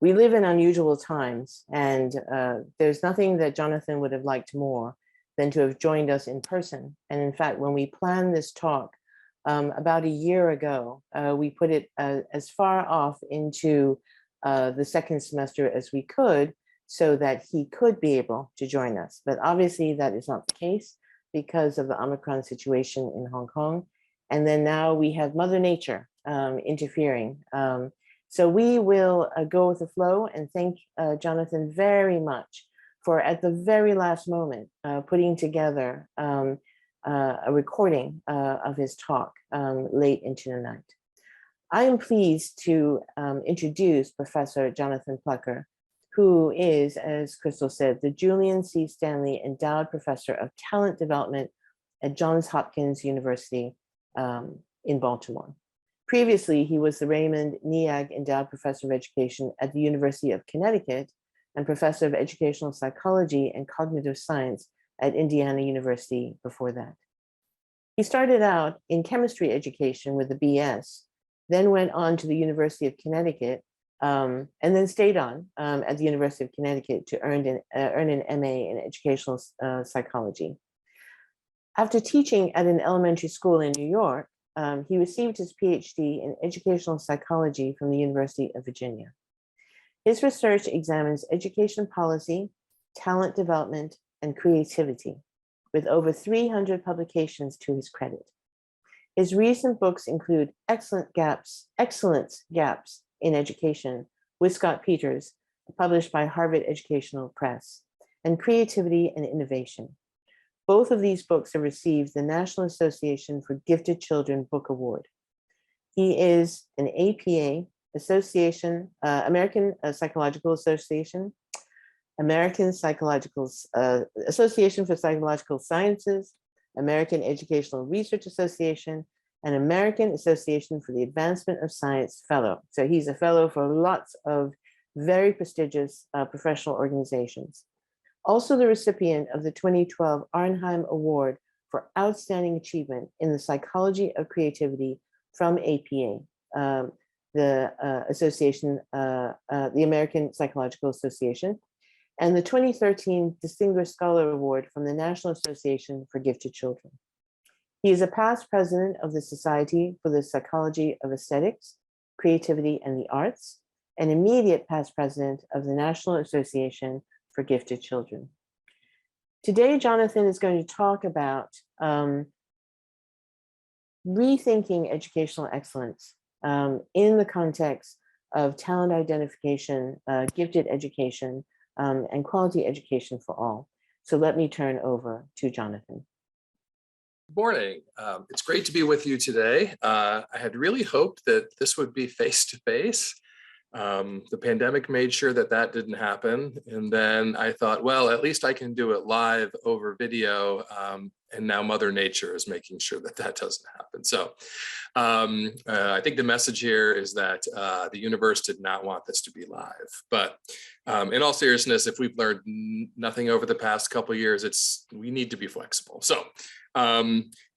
We live in unusual times, and there's nothing that Jonathan would have liked more than to have joined us in person. And in fact, when we planned this talk about a year ago, we put it as far off into the second semester as we could so that he could be able to join us. But obviously that is not the case because of the Omicron situation in Hong Kong. And then now we have Mother Nature interfering. So we will go with the flow and thank Jonathan very much for, at the very last moment, putting together a recording of his talk late into the night. I am pleased to introduce Professor Jonathan Plucker, who is, as Crystal said, the Julian C. Stanley Endowed Professor of Talent Development at Johns Hopkins University in Baltimore. Previously, he was the Raymond Neag Endowed Professor of Education at the University of Connecticut and Professor of Educational Psychology and Cognitive Science at Indiana University before that. He started out in chemistry education with a BS, then went on to the University of Connecticut, and then stayed on at the University of Connecticut to earn an MA in educational psychology. After teaching at an elementary school in New York, he received his PhD in educational psychology from the University of Virginia. His research examines education policy, talent development, and creativity, with over 300 publications to his credit. His recent books include Excellence Gaps in Education with Scott Peters, published by Harvard Educational Press, and Creativity and Innovation. Both of these books have received the National Association for Gifted Children Book Award. He is an APA, American Psychological Association, American Association for Psychological Sciences, American Educational Research Association, and American Association for the Advancement of Science Fellow. So he's a fellow for lots of very prestigious professional organizations. Also the recipient of the 2012 Arnheim Award for Outstanding Achievement in the Psychology of Creativity from APA, the American Psychological Association, and the 2013 Distinguished Scholar Award from the National Association for Gifted Children. He is a past president of the Society for the Psychology of Aesthetics, Creativity, and the Arts, and immediate past president of the National Association for Gifted Children. Today, Jonathan is going to talk about rethinking educational excellence in the context of talent identification, gifted education, and quality education for all. So let me turn over to Jonathan. Good morning. It's great to be with you today. I had really hoped that this would be face-to-face. The pandemic made sure that that didn't happen. And then I thought, well, at least I can do it live over video. And now Mother Nature is making sure that that doesn't happen. So I think the message here is that the universe did not want this to be live. But in all seriousness, if we've learned nothing over the past couple of years, we need to be flexible. So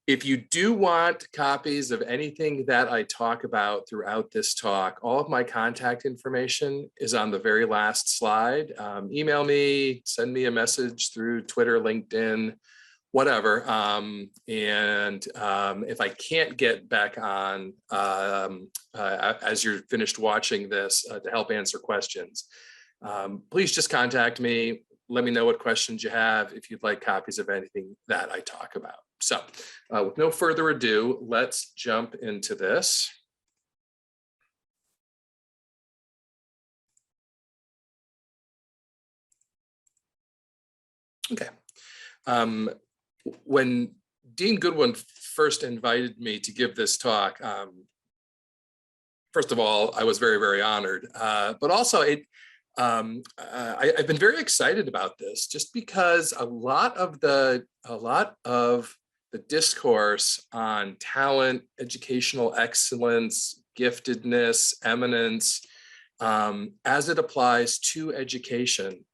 if you do want copies of anything that I talk about throughout this talk, all of my contact information is on the very last slide. Email me, send me a message through Twitter, LinkedIn, whatever. If I can't get back on as you're finished watching this to help answer questions, please just contact me. Let me know what questions you have if you'd like copies of anything that I talk about. So with no further ado, let's jump into this. Okay. When Dean Goodwin first invited me to give this talk, first of all, I was very, very honored, but also I've been very excited about this just because a lot of the discourse on talent, educational excellence, giftedness, eminence, as it applies to education,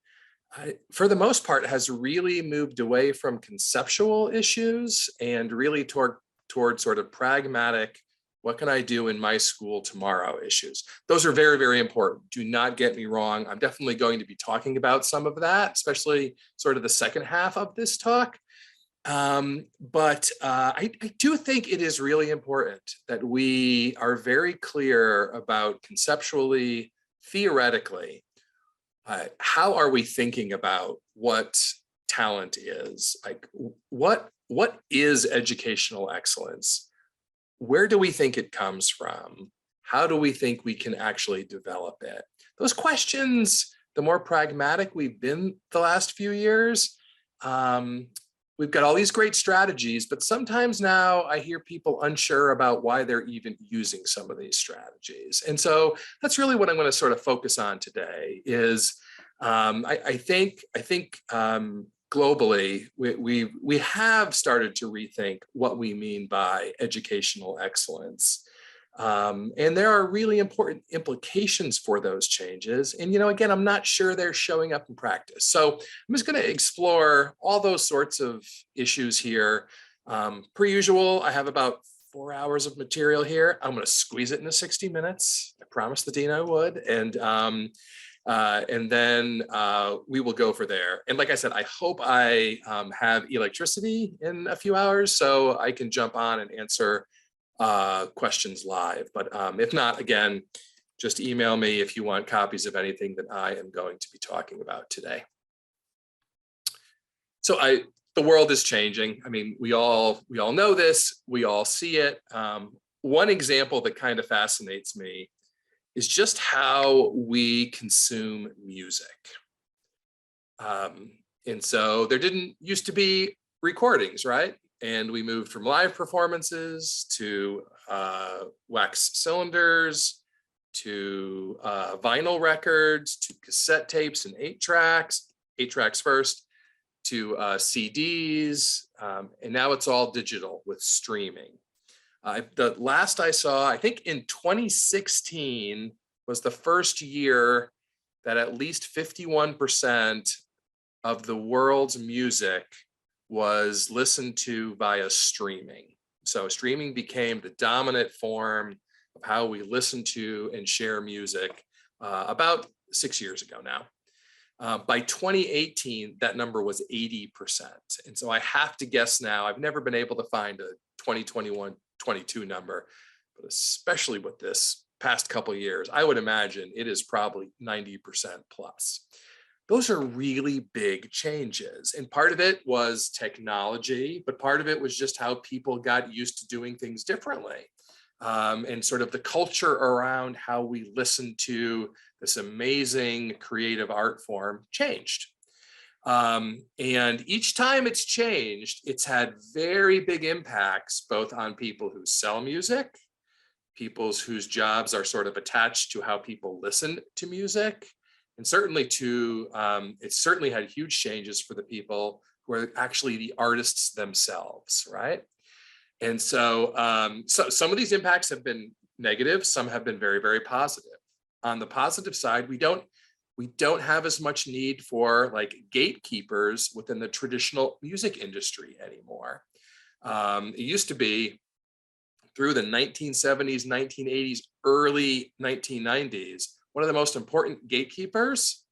for the most part, has really moved away from conceptual issues and really toward sort of pragmatic, What can I do in my school tomorrow issues? Those are very, very important. Do not get me wrong. I'm definitely going to be talking about some of that, especially sort of the second half of this talk. But I do think it is really important that we are very clear about conceptually, theoretically, how are we thinking about what talent is? Like, what is educational excellence? Where do we think it comes from? How do we think we can actually develop it? Those questions, the more pragmatic we've been the last few years, we've got all these great strategies, but sometimes now I hear people unsure about why they're even using some of these strategies. And so that's really what I'm going to sort of focus on today is I think globally, we have started to rethink what we mean by educational excellence. And there are really important implications for those changes. And, again, I'm not sure they're showing up in practice. So I'm just going to explore all those sorts of issues here. Per usual, I have about 4 hours of material here. I'm going to squeeze it into 60 minutes. I promised the dean I would. And then we will go for there. And like I said, I hope I have electricity in a few hours so I can jump on and answer questions live. But if not, again, just email me if you want copies of anything that I am going to be talking about today. So the world is changing. I mean, we all know this, we all see it. One example that kind of fascinates me is just how we consume music. And so there didn't used to be recordings, right? And we moved from live performances to wax cylinders, to vinyl records, to cassette tapes and 8 tracks first, to CDs, and now it's all digital with streaming. The last I saw, I think in 2016 was the first year that at least 51% of the world's music was listened to via streaming. So streaming became the dominant form of how we listen to and share music about 6 years ago now. By 2018, that number was 80%. And so I have to guess now, I've never been able to find a 2021-22 number, but especially with this past couple of years, I would imagine it is probably 90% plus. Those are really big changes. And part of it was technology, but part of it was just how people got used to doing things differently. And sort of the culture around how we listen to this amazing creative art form changed. And each time it's changed, it's had very big impacts, both on people who sell music, people whose jobs are sort of attached to how people listen to music, and certainly it's certainly had huge changes for the people who are actually the artists themselves, right? And so, so some of these impacts have been negative, some have been very, very positive. On the positive side, we don't have as much need for like gatekeepers within the traditional music industry anymore. It used to be through the 1970s, 1980s, early 1990s, one of the most important gatekeepers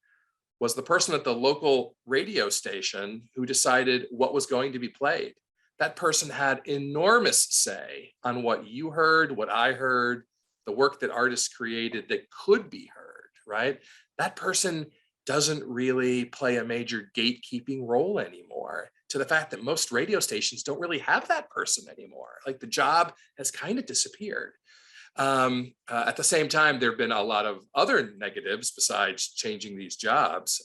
was the person at the local radio station who decided what was going to be played. That person had enormous say on what you heard, what I heard, the work that artists created that could be heard, right? That person doesn't really play a major gatekeeping role anymore, to the fact that most radio stations don't really have that person anymore. Like the job has kind of disappeared. At the same time, there have been a lot of other negatives besides changing these jobs.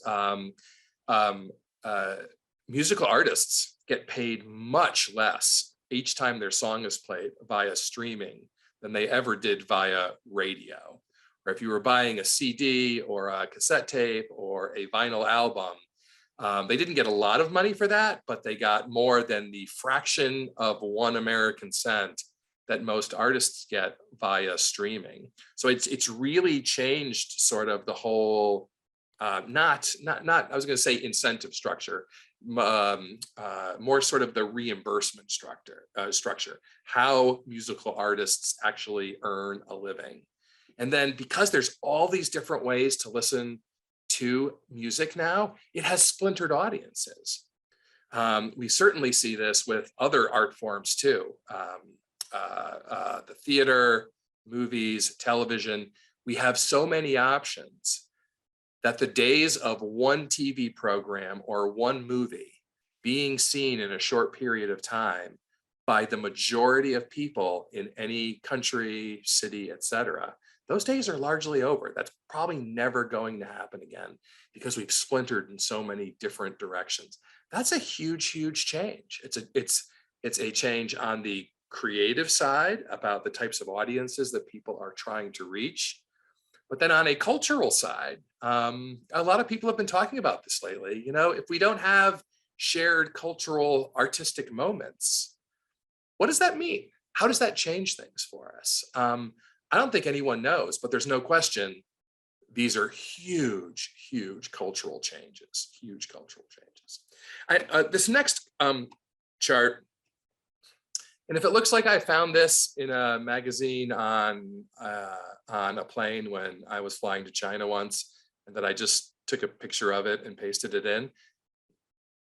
Musical artists get paid much less each time their song is played via streaming than they ever did via radio. Or if you were buying a CD or a cassette tape or a vinyl album, they didn't get a lot of money for that, but they got more than the fraction of 1 American cent that most artists get via streaming. So it's really changed sort of the whole, not I was going to say incentive structure. more sort of the reimbursement structure, how musical artists actually earn a living. And then because there's all these different ways to listen to music now, it has splintered audiences. We certainly see this with other art forms too. The theater, movies, television. We have so many options that the days of one TV program or one movie being seen in a short period of time by the majority of people in any country, city, etc., those days are largely over. That's probably never going to happen again because we've splintered in so many different directions. That's a huge, huge change. It's a change on the creative side about the types of audiences that people are trying to reach. But then on a cultural side, a lot of people have been talking about this lately. You know, if we don't have shared cultural artistic moments, what does that mean? How does that change things for us? I don't think anyone knows, but there's no question these are huge, huge cultural changes, huge cultural changes. This next chart, and if it looks like I found this in a magazine on a plane when I was flying to China once, and that I just took a picture of it and pasted it in,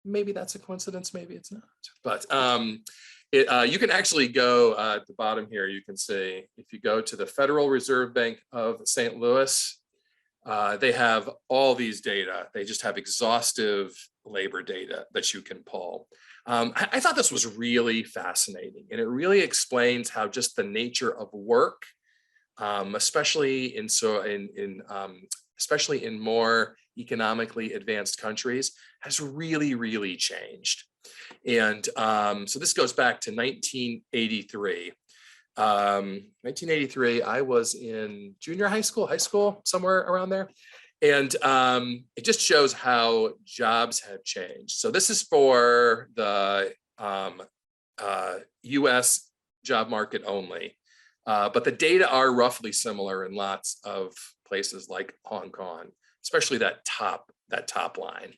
maybe that's a coincidence, maybe it's not. But you can actually go at the bottom here, you can see, if you go to the Federal Reserve Bank of St. Louis, they have all these data. They just have exhaustive labor data that you can pull. I thought this was really fascinating, and it really explains how just the nature of work, especially in more economically advanced countries, has really, really changed. And so this goes back to 1983. 1983, I was in junior high school, somewhere around there. And it just shows how jobs have changed. So this is for the US job market only. But the data are roughly similar in lots of places like Hong Kong, especially that top line.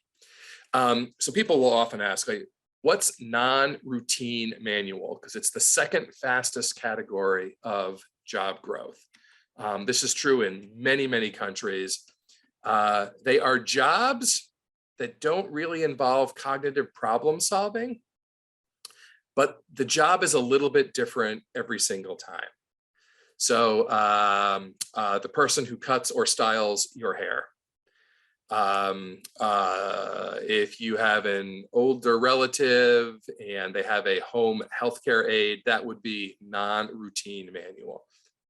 So people will often ask, like, what's non-routine manual? Because it's the second fastest category of job growth. This is true in many, many countries. They are jobs that don't really involve cognitive problem solving, but the job is a little bit different every single time. So the person who cuts or styles your hair. If you have an older relative and they have a home healthcare aide, that would be non-routine manual.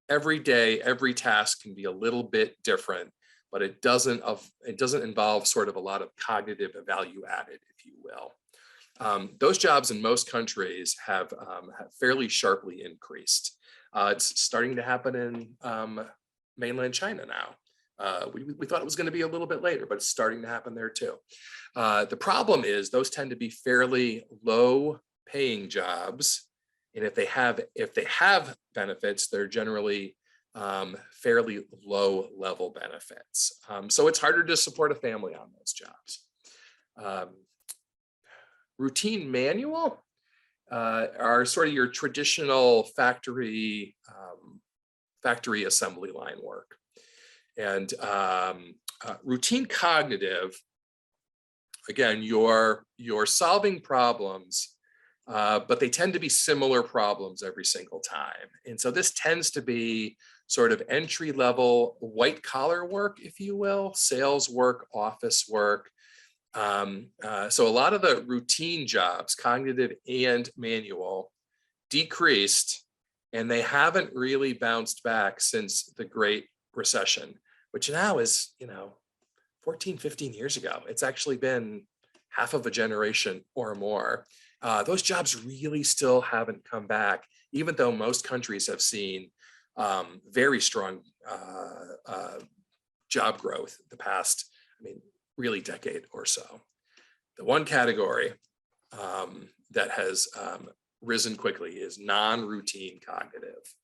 Every day, every task can be a little bit different, but it doesn't involve sort of a lot of cognitive value added, if you will. Those jobs in most countries have fairly sharply increased. It's starting to happen in mainland China now. We thought it was going to be a little bit later, but it's starting to happen there too. The problem is those tend to be fairly low paying jobs. And if they have benefits, they're generally fairly low level benefits. So it's harder to support a family on those jobs. Routine manual are sort of your traditional factory assembly line work. And routine cognitive, again, you're solving problems, but they tend to be similar problems every single time. And so this tends to be sort of entry-level white collar work, if you will, sales work, office work. So a lot of the routine jobs, cognitive and manual, decreased, and they haven't really bounced back since the Great Recession, which now is, 14, 15 years ago. It's actually been half of a generation or more. Those jobs really still haven't come back, even though most countries have seen very strong job growth the past, really decade or so. The one category that has risen quickly is non-routine cognitive.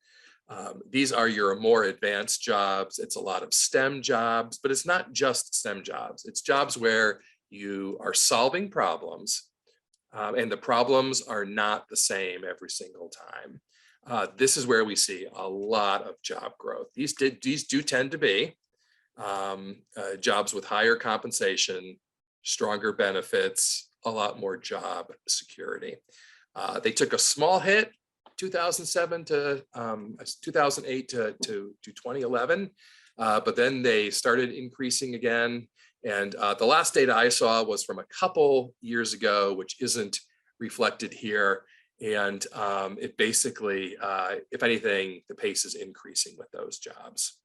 These are your more advanced jobs. It's a lot of STEM jobs, but it's not just STEM jobs. It's jobs where You are solving problems, and the problems are not the same every single time. This is where we see a lot of job growth. These do tend to be jobs with higher compensation, stronger benefits, a lot more job security. They took a small hit 2007 to 2008 to 2011, but then they started increasing again. And the last data I saw was from a couple years ago, which isn't reflected here. And it basically, if anything, the pace is increasing with those jobs.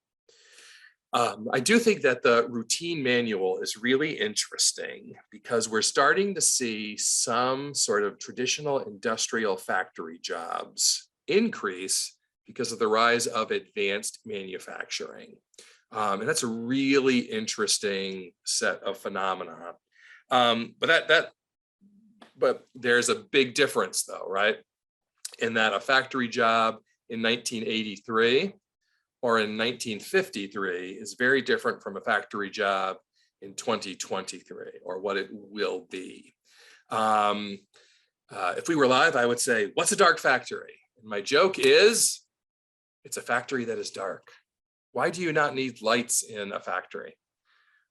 I do think that the routine manual is really interesting because we're starting to see some sort of traditional industrial factory jobs increase because of the rise of advanced manufacturing. And that's a really interesting set of phenomena. But there's a big difference though, right? In that a factory job in 1983 or in 1953 is very different from a factory job in 2023 or what it will be. If we were live, I would say, what's a dark factory? And my joke is, it's a factory that is dark. Why do you not need lights in a factory?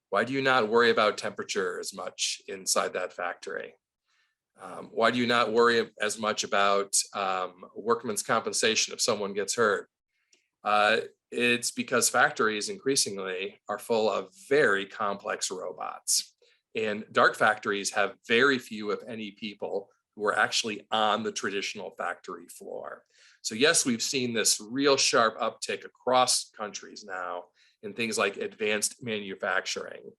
Why do you not worry about temperature as much inside that factory? Why do you not worry as much about workman's compensation if someone gets hurt? It's because factories increasingly are full of very complex robots. And dark factories have very few, if any, people who are actually on the traditional factory floor. So yes, we've seen this real sharp uptick across countries now in things like advanced manufacturing.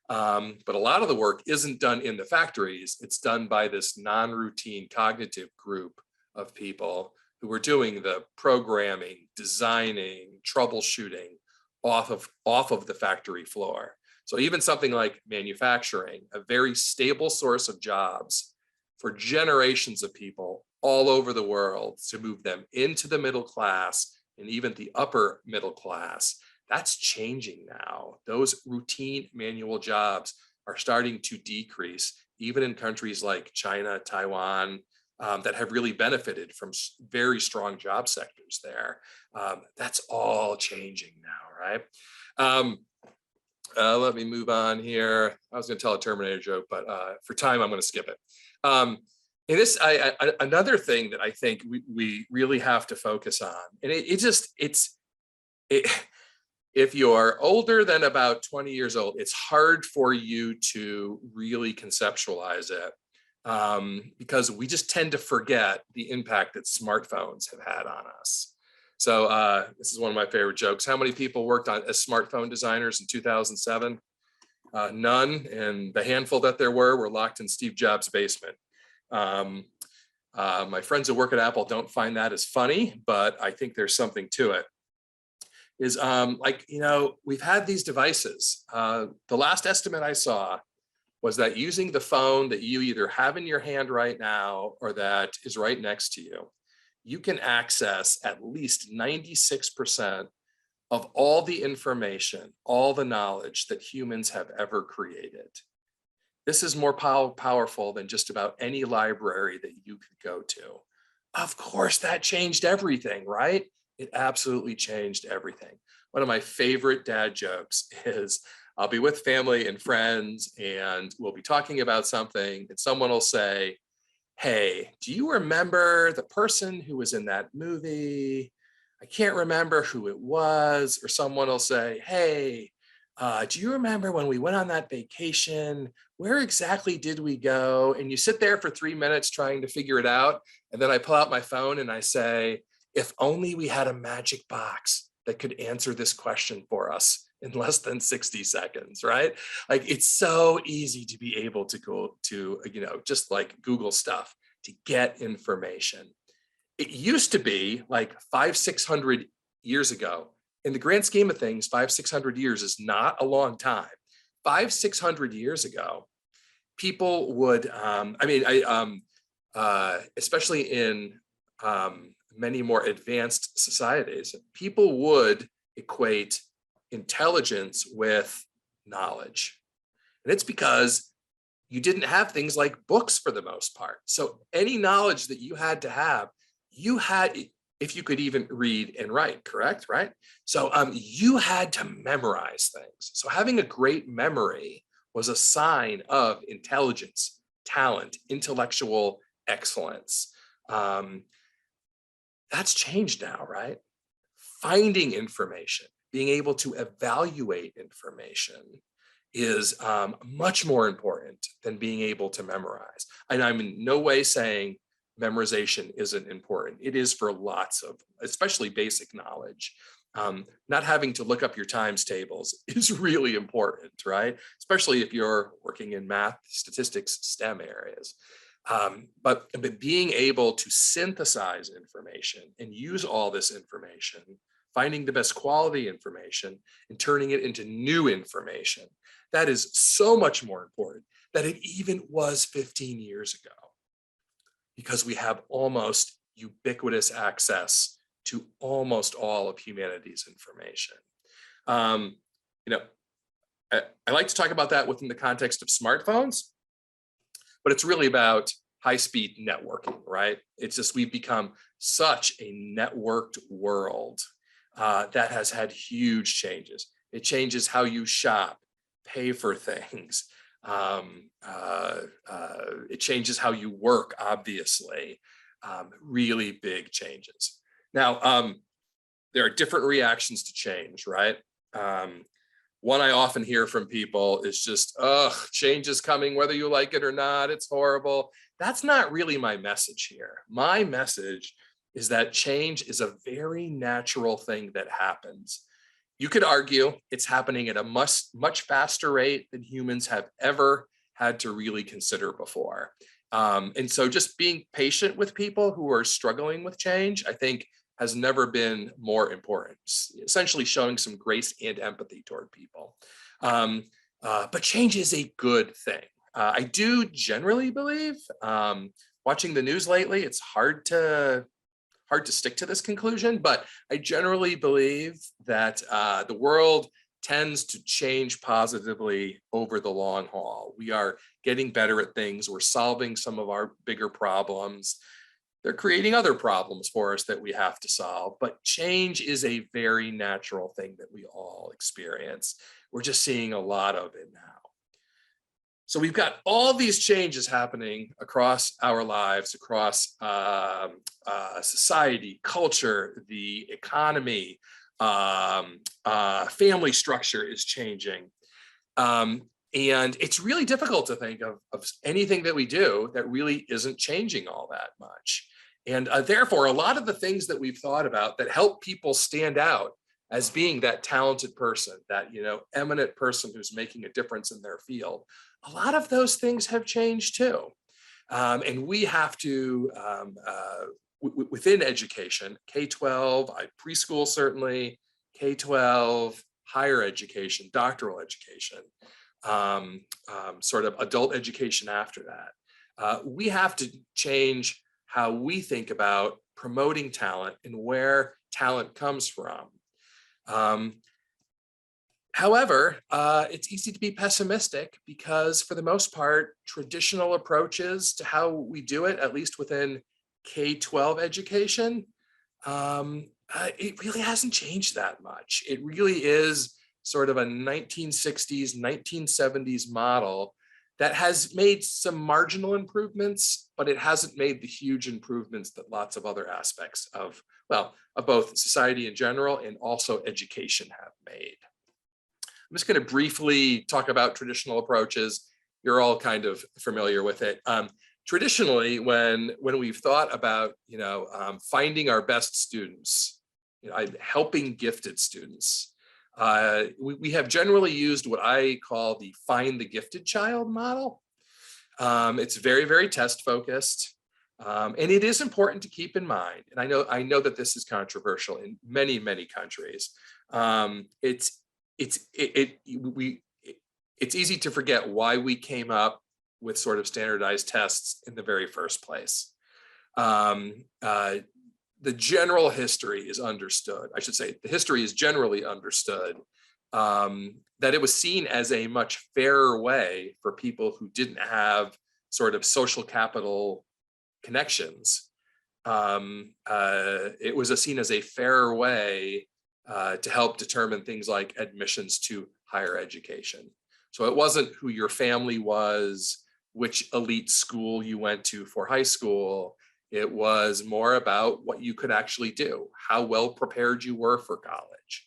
But a lot of the work isn't done in the factories. It's done by this non-routine cognitive group of people who are doing the programming, designing, troubleshooting off of the factory floor. So even something like manufacturing, a very stable source of jobs for generations of people all over the world, to move them into the middle class and even the upper middle class, that's changing now. Those routine manual jobs are starting to decrease, even in countries like China, Taiwan, that have really benefited from very strong job sectors there. That's all changing now, right? Let me move on here. I was going to tell a Terminator joke, but for time, I'm going to skip it. And this, another thing that I think we really have to focus on, and if you're older than about 20 years old, it's hard for you to really conceptualize it. Because we just tend to forget the impact that smartphones have had on us. So this is one of my favorite jokes. How many people worked as smartphone designers in 2007? None, and the handful that there were locked in Steve Jobs' basement. My friends who work at Apple don't find that as funny, but I think there's something to it. Is we've had these devices. The last estimate I saw was that using the phone that you either have in your hand right now or that is right next to you, you can access at least 96% of all the information, all the knowledge that humans have ever created. This is more powerful than just about any library that you could go to. Of course, that changed everything, right? It absolutely changed everything. One of my favorite dad jokes is, I'll be with family and friends and we'll be talking about something and someone will say, hey, do you remember the person who was in that movie? I can't remember who it was. Or someone will say, hey, do you remember when we went on that vacation? Where exactly did we go? And you sit there for 3 minutes trying to figure it out. And then I pull out my phone and I say, if only we had a magic box that could answer this question for us in less than 60 seconds, right? Like, it's so easy to be able to go to, just like Google stuff to get information. It used to be like 500-600 years ago. In the grand scheme of things, 500-600 years is not a long time. 500-600 years ago, people would, especially in many more advanced societies, people would equate intelligence with knowledge. And it's because you didn't have things like books for the most part. So any knowledge that you had to have, you had, if you could even read and write, correct, right? So you had to memorize things. So having a great memory was a sign of intelligence, talent, intellectual excellence. That's changed now, right? Finding information, being able to evaluate information is much more important than being able to memorize. And I'm in no way saying memorization isn't important. It is for lots of, especially basic knowledge. Not having to look up your times tables is really important, right? Especially if you're working in math, statistics, STEM areas. But being able to synthesize information and use all this information, finding the best quality information and turning it into new information, that is so much more important than it even was 15 years ago, because we have almost ubiquitous access to almost all of humanity's information. You know, I like to talk about that within the context of smartphones, but it's really about high-speed networking, right? It's just we've become such a networked world that has had huge changes. It changes how you shop, pay for things. It changes how you work, obviously. Really big changes. Now, there are different reactions to change, right? One I often hear from people is just, ugh, change is coming, whether you like it or not, it's horrible. That's not really my message here. My message is that change is a very natural thing that happens. You could argue it's happening at a much faster rate than humans have ever had to really consider before. And so just being patient with people who are struggling with change, I think, has never been more important. Essentially showing some grace and empathy toward people. But change is a good thing. I do generally believe, watching the news lately, it's hard to stick to this conclusion, but I generally believe that the world tends to change positively over the long haul. We are getting better at things. We're solving some of our bigger problems. They're creating other problems for us that we have to solve, but change is a very natural thing that we all experience. We're just seeing a lot of it now. So we've got all these changes happening across our lives, across society, culture, the economy, family structure is changing. And it's really difficult to think of anything that we do that really isn't changing all that much. And therefore, a lot of the things that we've thought about that help people stand out as being that talented person, that, you know, eminent person who's making a difference in their field, a lot of those things have changed too. And we have to, within education, K-12, preschool certainly, K-12, higher education, doctoral education, sort of adult education after that. We have to change how we think about promoting talent and where talent comes from. However, it's easy to be pessimistic because for the most part, traditional approaches to how we do it, at least within K-12 education, it really hasn't changed that much. It really is sort of a 1960s, 1970s model that has made some marginal improvements, but it hasn't made the huge improvements that lots of other aspects of, well, of both society in general and also education have made. I'm just going to briefly talk about traditional approaches. You're all kind of familiar with it. Traditionally, when we've thought about, finding our best students, helping gifted students, we have generally used what I call the find the gifted child model. It's very, very test focused. And it is important to keep in mind, and I know that this is controversial in many, many countries. It's easy to forget why we came up with sort of standardized tests in the very first place. The general history is understood. I should say the history is generally understood that it was seen as a much fairer way for people who didn't have sort of social capital connections. It was seen as a fairer way to help determine things like admissions to higher education. So it wasn't who your family was, which elite school you went to for high school. It was more about what you could actually do, how well prepared you were for college.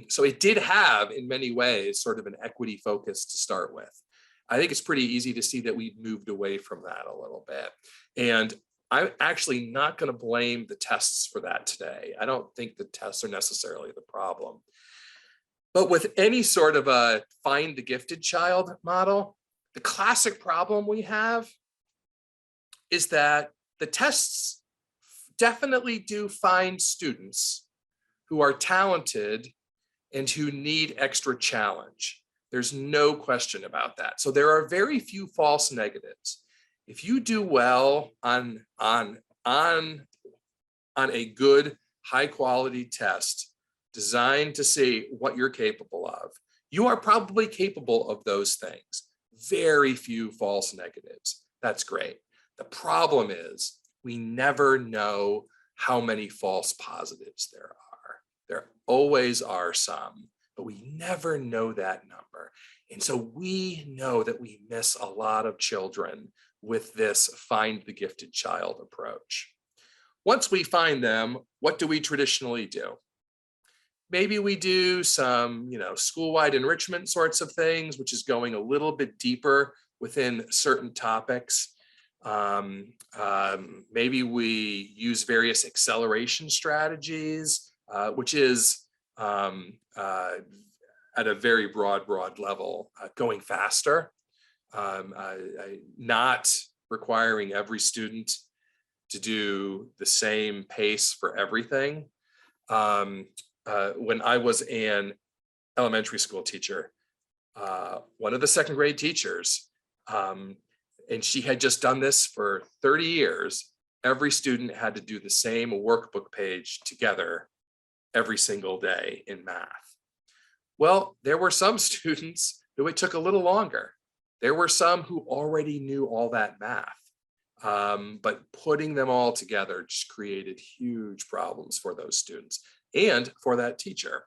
So it did have, in many ways, sort of an equity focus to start with. I think it's pretty easy to see that we've moved away from that a little bit. And I'm actually not going to blame the tests for that today. I don't think the tests are necessarily the problem. But with any sort of a find the gifted child model, the classic problem we have is that the tests definitely do find students who are talented and who need extra challenge. There's no question about that. So there are very few false negatives. If you do well on a good, high quality test designed to see what you're capable of, you are probably capable of those things. Very few false negatives. That's great. The problem is we never know how many false positives there are. There always are some, but we never know that number. And so we know that we miss a lot of children with this find the gifted child approach. Once we find them, what do we traditionally do? Maybe we do some, school-wide enrichment sorts of things, which is going a little bit deeper within certain topics. Maybe we use various acceleration strategies, which is at a very broad level, going faster, not requiring every student to do the same pace for everything. When I was an elementary school teacher, one of the second grade teachers, and she had just done this for 30 years, every student had to do the same workbook page together every single day in math. Well, there were some students who it took a little longer. There were some who already knew all that math, but putting them all together just created huge problems for those students and for that teacher.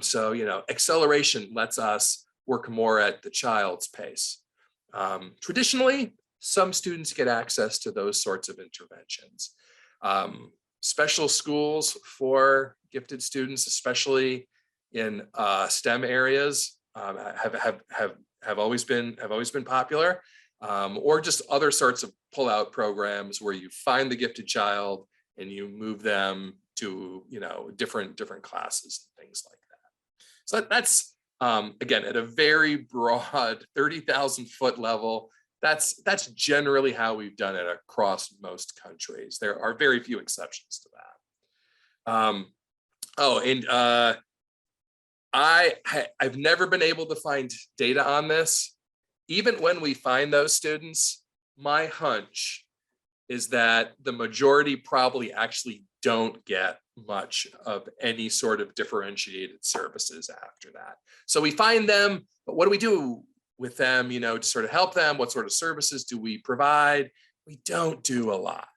So, acceleration lets us work more at the child's pace. Traditionally, some students get access to those sorts of interventions. Special schools for gifted students, especially in STEM areas, have always been popular, or just other sorts of pull-out programs where you find the gifted child and you move them to different classes and things like that. So that's again at a very broad 30,000 foot level. That's generally how we've done it across most countries. There are very few exceptions to that. I've never been able to find data on this. Even when we find those students, my hunch is that the majority probably actually don't get much of any sort of differentiated services after that. So we find them, but what do we do with them, to sort of help them? What sort of services do we provide? We don't do a lot.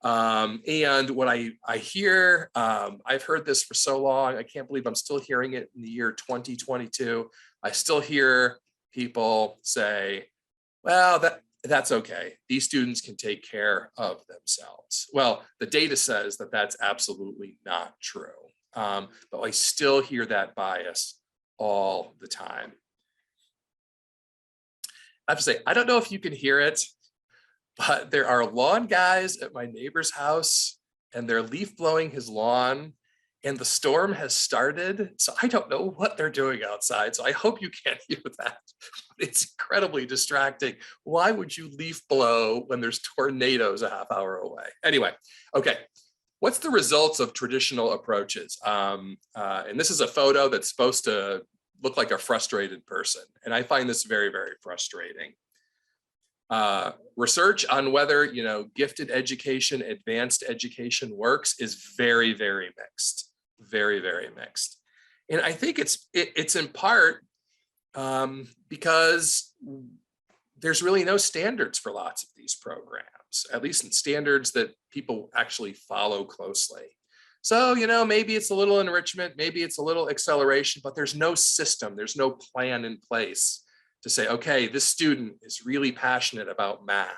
And what I hear, I've heard this for so long, I can't believe I'm still hearing it in the year 2022. I still hear people say, well, that's okay. These students can take care of themselves. Well, the data says that that's absolutely not true. But I still hear that bias all the time. I have to say, I don't know if you can hear it, but there are lawn guys at my neighbor's house and they're leaf blowing his lawn and the storm has started. So I don't know what they're doing outside. So I hope you can't hear that. It's incredibly distracting. Why would you leaf blow when there's tornadoes a half hour away? Anyway, okay. What's the results of traditional approaches? And this is a photo that's supposed to look like a frustrated person. And I find this very, very frustrating. Research on whether, gifted education, advanced education works is very, very mixed, very, very mixed. And I think it's in part because there's really no standards for lots of these programs, at least in standards that people actually follow closely. So, maybe it's a little enrichment, maybe it's a little acceleration, but there's no system, there's no plan in place to say, okay, this student is really passionate about math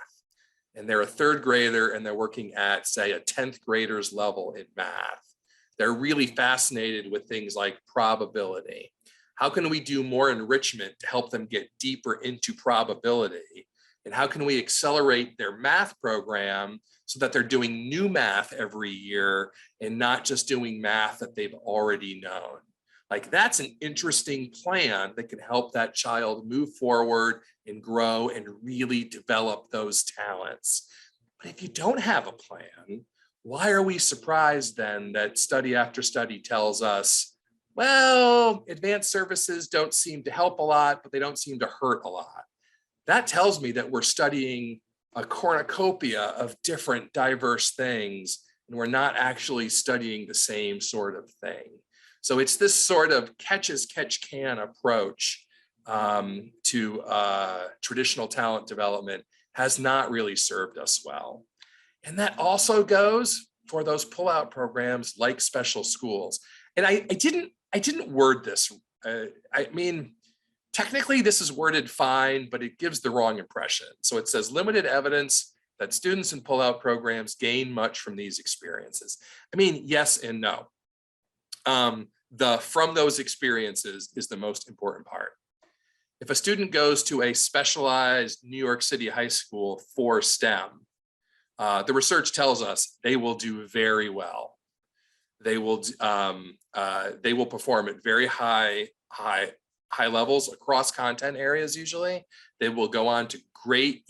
and they're a third grader and they're working at, say, a 10th grader's level in math. They're really fascinated with things like probability. How can we do more enrichment to help them get deeper into probability? And how can we accelerate their math program so that they're doing new math every year and not just doing math that they've already known? Like, that's an interesting plan that can help that child move forward and grow and really develop those talents. But if you don't have a plan, why are we surprised then that study after study tells us, well, advanced services don't seem to help a lot, but they don't seem to hurt a lot? That tells me that we're studying a cornucopia of different diverse things, and we're not actually studying the same sort of thing. So it's this sort of catch as catch can approach to traditional talent development has not really served us well. And that also goes for those pullout programs like special schools. And I didn't word this. I mean, technically this is worded fine, but it gives the wrong impression. So it says limited evidence that students in pullout programs gain much from these experiences. I mean, yes and no. The from those experiences is the most important part. If a student goes to a specialized New York City high school for STEM, the research tells us they will do very well. They will perform at very high levels across content areas. Usually, they will go on to great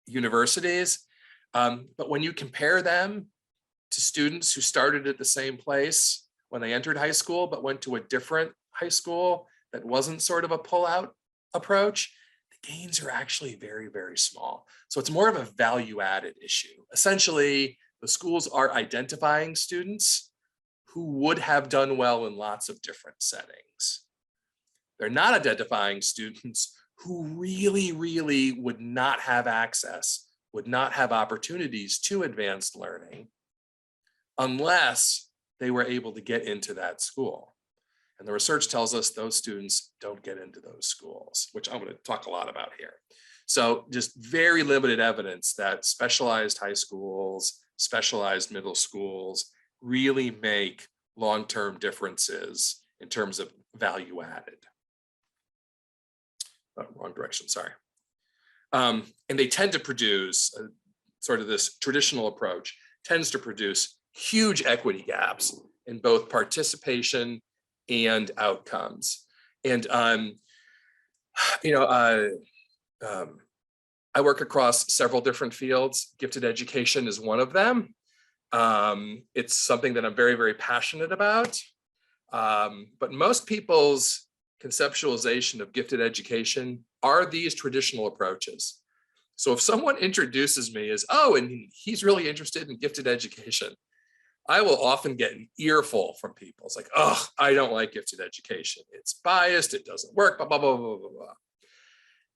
universities. But when you compare them to students who started at the same place when they entered high school, but went to a different high school that wasn't sort of a pullout approach, the gains are actually very, very small. So it's more of a value added issue. Essentially, the schools are identifying students who would have done well in lots of different settings. They're not identifying students who really, really would not have access, would not have opportunities to advanced learning unless they were able to get into that school. And the research tells us those students don't get into those schools, which I'm going to talk a lot about here. So just very limited evidence that specialized high schools, specialized middle schools really make long-term differences in terms of value added. Oh, wrong direction, sorry. And they tend to produce sort of this traditional approach tends to produce huge equity gaps in both participation and outcomes. And I work across several different fields. Gifted education is one of them. It's something that I'm very, very passionate about. But most people's conceptualization of gifted education are these traditional approaches. So if someone introduces me as, oh, and he's really interested in gifted education, I will often get an earful from people. It's like, oh, I don't like gifted education. It's biased, it doesn't work, blah, blah, blah, blah, blah, blah.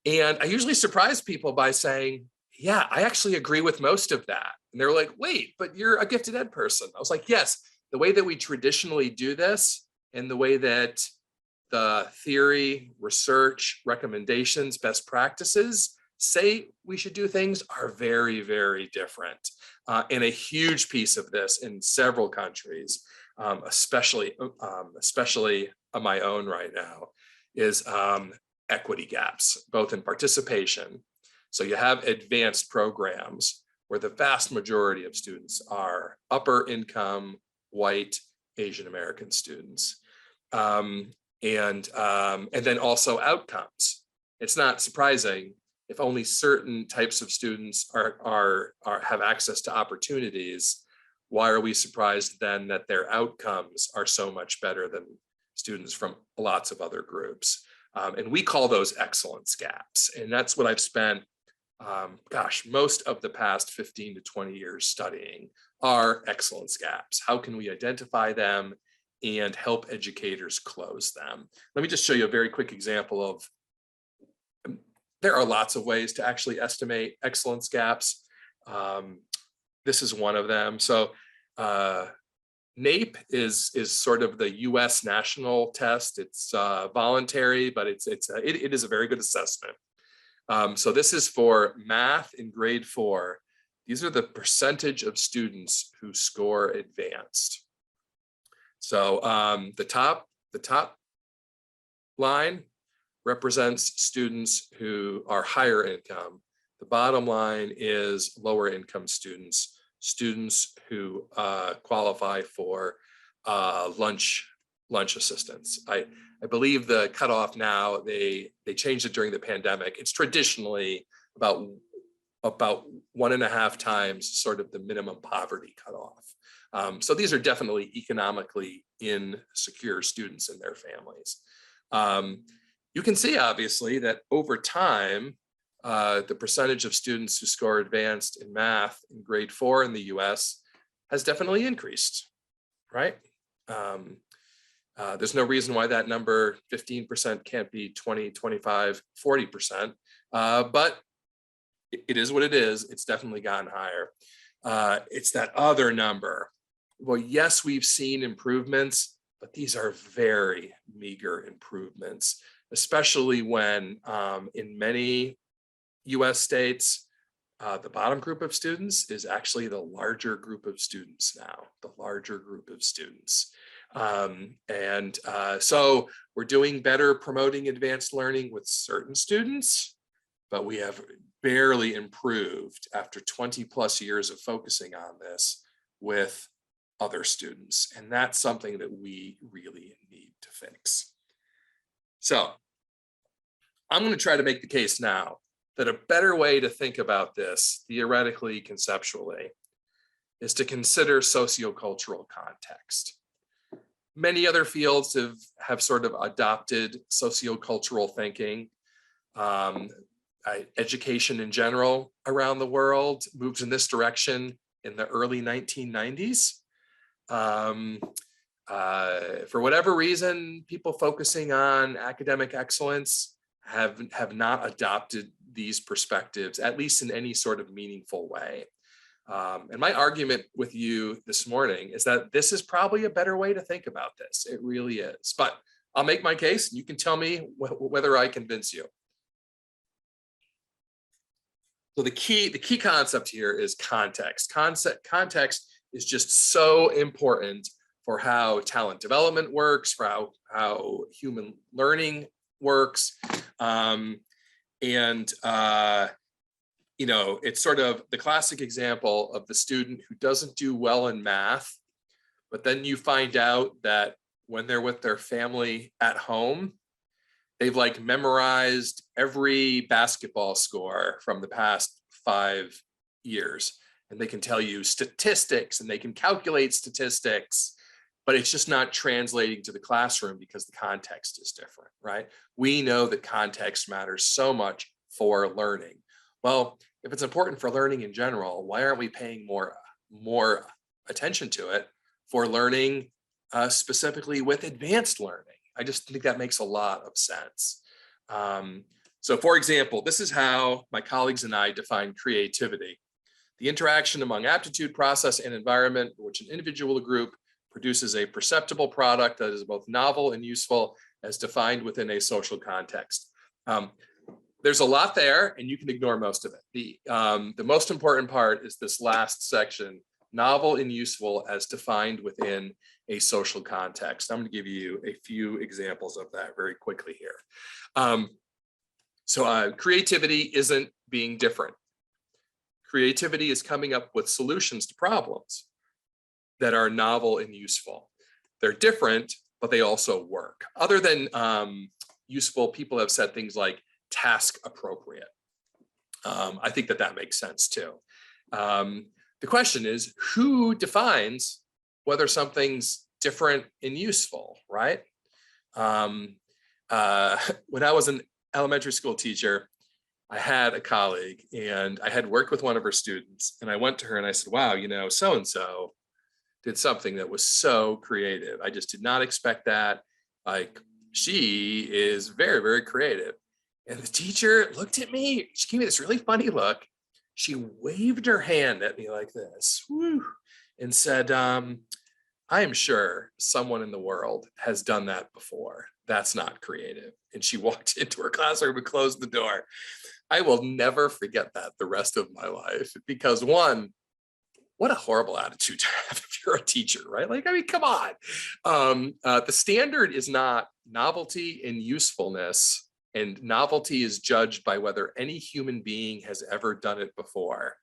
And I usually surprise people by saying, yeah, I actually agree with most of that. And they're like, wait, but you're a gifted ed person. I was like, yes, the way that we traditionally do this and the way that the theory, research, recommendations, best practices say we should do things are very, very different. And a huge piece of this in several countries, especially on my own right now, is equity gaps, both in participation. So you have advanced programs where the vast majority of students are upper income, white, Asian American students. And then also outcomes. It's not surprising if only certain types of students have access to opportunities. Why are we surprised then that their outcomes are so much better than students from lots of other groups? And we call those excellence gaps. And that's what I've spent, most of the past 15 to 20 years studying are excellence gaps. How can we identify them and help educators close them. Let me just show you a very quick example of, there are lots of ways to actually estimate excellence gaps. This is one of them. So NAEP is sort of the US national test. It's voluntary, but it is a very good assessment. So this is for math in grade 4. These are the percentage of students who score advanced. So the top line represents students who are higher income. The bottom line is lower income students who qualify for lunch assistance. I believe the cutoff now, they changed it during the pandemic. It's traditionally about 1.5 times sort of the minimum poverty cutoff. So these are definitely economically insecure students and their families. You can see obviously that over time, the percentage of students who score advanced in math in grade 4 in the US has definitely increased, right? There's no reason why that number 15% can't be 20, 25, 40%, but it is what it is. It's definitely gotten higher. It's that other number. Well, yes, we've seen improvements, but these are very meager improvements, especially when in many US states, the bottom group of students is actually the larger group of students now, so we're doing better promoting advanced learning with certain students, but we have barely improved after 20+ years of focusing on this with other students. And that's something that we really need to fix. So I'm going to try to make the case now that a better way to think about this, theoretically, conceptually, is to consider sociocultural context. Many other fields have sort of adopted sociocultural thinking. Education in general around the world moved in this direction in the early 1990s. For whatever reason, people focusing on academic excellence have not adopted these perspectives, at least in any sort of meaningful way. And my argument with you this morning is that this is probably a better way to think about this. It really is. But I'll make my case, and you can tell me whether I convince you. So the key concept here is context. Context is just so important for how talent development works, for how human learning works. You know, it's sort of the classic example of the student who doesn't do well in math, but then you find out that when they're with their family at home, they've like memorized every basketball score from the past 5 years. And they can tell you statistics and they can calculate statistics, but it's just not translating to the classroom because the context is different, right? We know that context matters so much for learning. Well, if it's important for learning in general, why aren't we paying more attention to it for learning specifically with advanced learning? I just think that makes a lot of sense. So for example, this is how my colleagues and I define creativity: the interaction among aptitude, process, and environment in which an individual or group produces a perceptible product that is both novel and useful as defined within a social context. There's a lot there, and you can ignore most of it. The most important part is this last section: novel and useful as defined within a social context. I'm going to give you a few examples of that very quickly here. Creativity isn't being different. Creativity is coming up with solutions to problems that are novel and useful. They're different, but they also work. Other than useful, people have said things like task appropriate. I think that makes sense too. The question is, who defines whether something's different and useful, right? When I was an elementary school teacher, I had a colleague and I had worked with one of her students, and I went to her and I said, wow, you know, so-and-so, did something that was so creative. I just did not expect that. Like, she is very, very creative. And the teacher looked at me. She gave me this really funny look. She waved her hand at me like this, woo, and said, I am sure someone in the world has done that before. That's not creative. And she walked into her classroom and closed the door. I will never forget that the rest of my life, because one, what a horrible attitude to have if you're a teacher, right? Like, I mean, come on. The standard is not novelty and usefulness, and novelty is judged by whether any human being has ever done it before.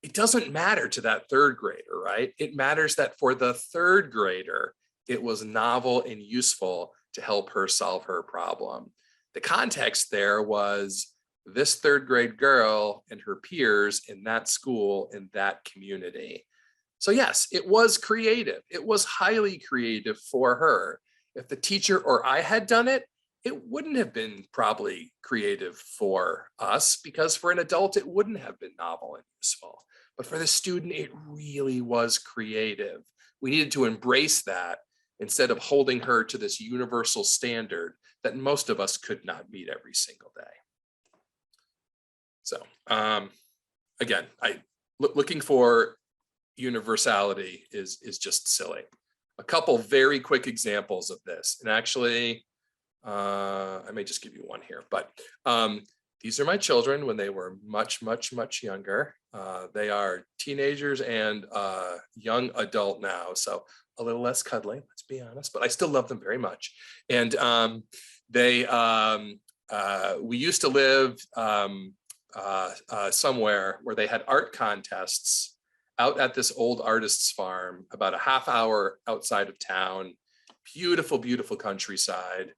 It doesn't matter to that third grader, right? It matters that for the third grader, it was novel and useful to help her solve her problem. The context there was this third grade girl and her peers in that school, in that community. So yes, it was creative. It was highly creative for her. If the teacher or I had done it, it wouldn't have been probably creative for us, because for an adult, it wouldn't have been novel and useful. But for the student, it really was creative. We needed to embrace that instead of holding her to this universal standard that most of us could not meet every single day. So again, looking for universality is just silly. A couple very quick examples of this, and actually, I may just give you one here, but these are my children when they were much, much, much younger. They are teenagers and young adult now, so a little less cuddly, let's be honest, but I still love them very much. And we used to live somewhere where they had art contests out at this old artist's farm, about a half hour outside of town. Beautiful, beautiful countryside.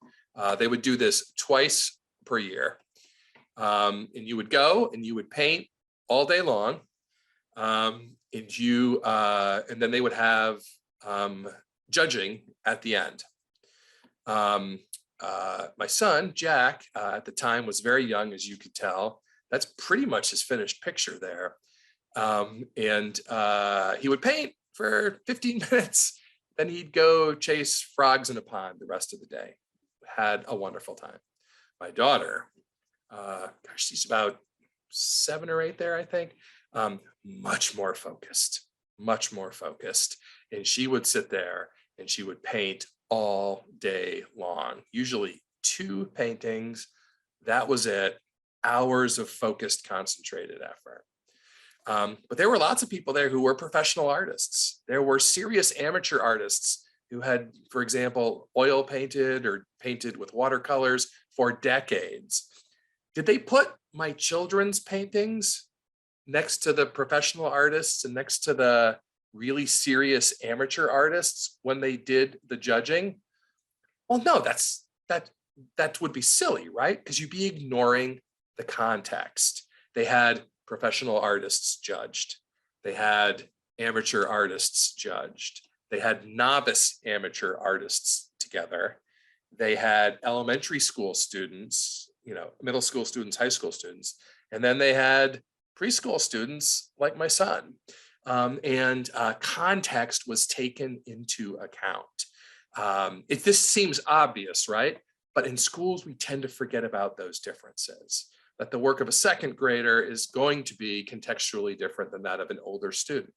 They would do this twice per year. And you would go and you would paint all day long. And then they would have judging at the end. My son, Jack, at the time was very young, as you could tell. That's pretty much his finished picture there. He would paint for 15 minutes. Then he'd go chase frogs in a pond the rest of the day. Had a wonderful time. My daughter, she's about 7 or 8 there, I think. Much more focused. And she would sit there and she would paint all day long, usually 2 paintings. That was it. Hours of focused, concentrated effort. But there were lots of people there who were professional artists. There were serious amateur artists who had, for example, oil painted or painted with watercolors for decades. Did they put my children's paintings next to the professional artists and next to the really serious amateur artists when they did the judging? Well, no, that would be silly, right? Because you'd be ignoring the context. They had professional artists judged. They had amateur artists judged. They had novice amateur artists together. They had elementary school students, middle school students, high school students, and then they had preschool students like my son. Context was taken into account. This seems obvious, right? But in schools, we tend to forget about those differences, that the work of a second grader is going to be contextually different than that of an older student,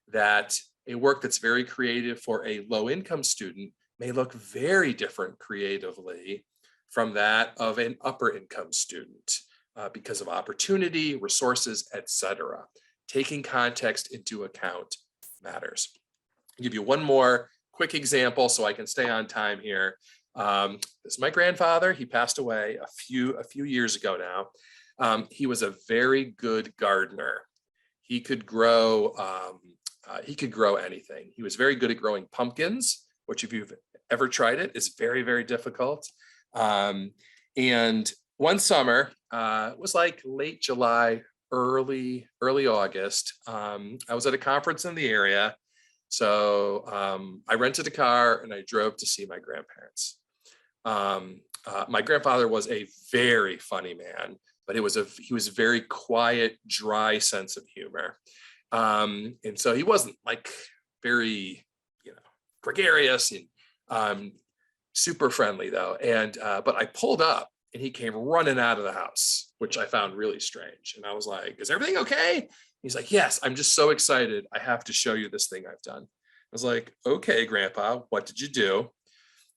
that a work that's very creative for a low-income student may look very different creatively from that of an upper-income student because of opportunity, resources, etc. Taking context into account matters. I'll give you one more quick example so I can stay on time here. This is my grandfather. He passed away a few years ago now. He was a very good gardener. He could grow anything. He was very good at growing pumpkins, which if you've ever tried it is very, very difficult. And one summer, it was like late July, early August. I was at a conference in the area. So I rented a car and I drove to see my grandparents. My grandfather was a very funny man, but he was a very quiet, dry sense of humor. And so he wasn't like very gregarious and super friendly though. And but I pulled up and he came running out of the house, which I found really strange. And I was like, is everything okay? He's like, yes, I'm just so excited. I have to show you this thing I've done. I was like, okay, Grandpa, what did you do?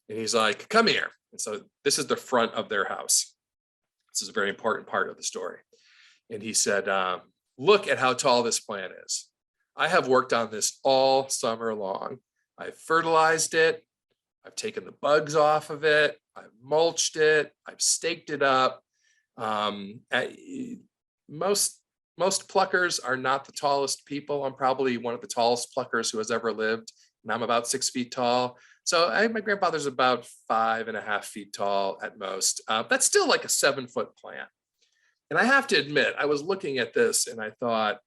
And he's like, come here. And so this is the front of their house. This is a very important part of the story. And he said, look at how tall this plant is. I have worked on this all summer long. I've fertilized it. I've taken the bugs off of it. I've mulched it. I've staked it up. Most pluckers are not the tallest people. I'm probably one of the tallest pluckers who has ever lived, and I'm about 6 feet tall. So my grandfather's about 5.5 feet tall at most. That's still like a 7-foot plant. And I have to admit, I was looking at this and I thought,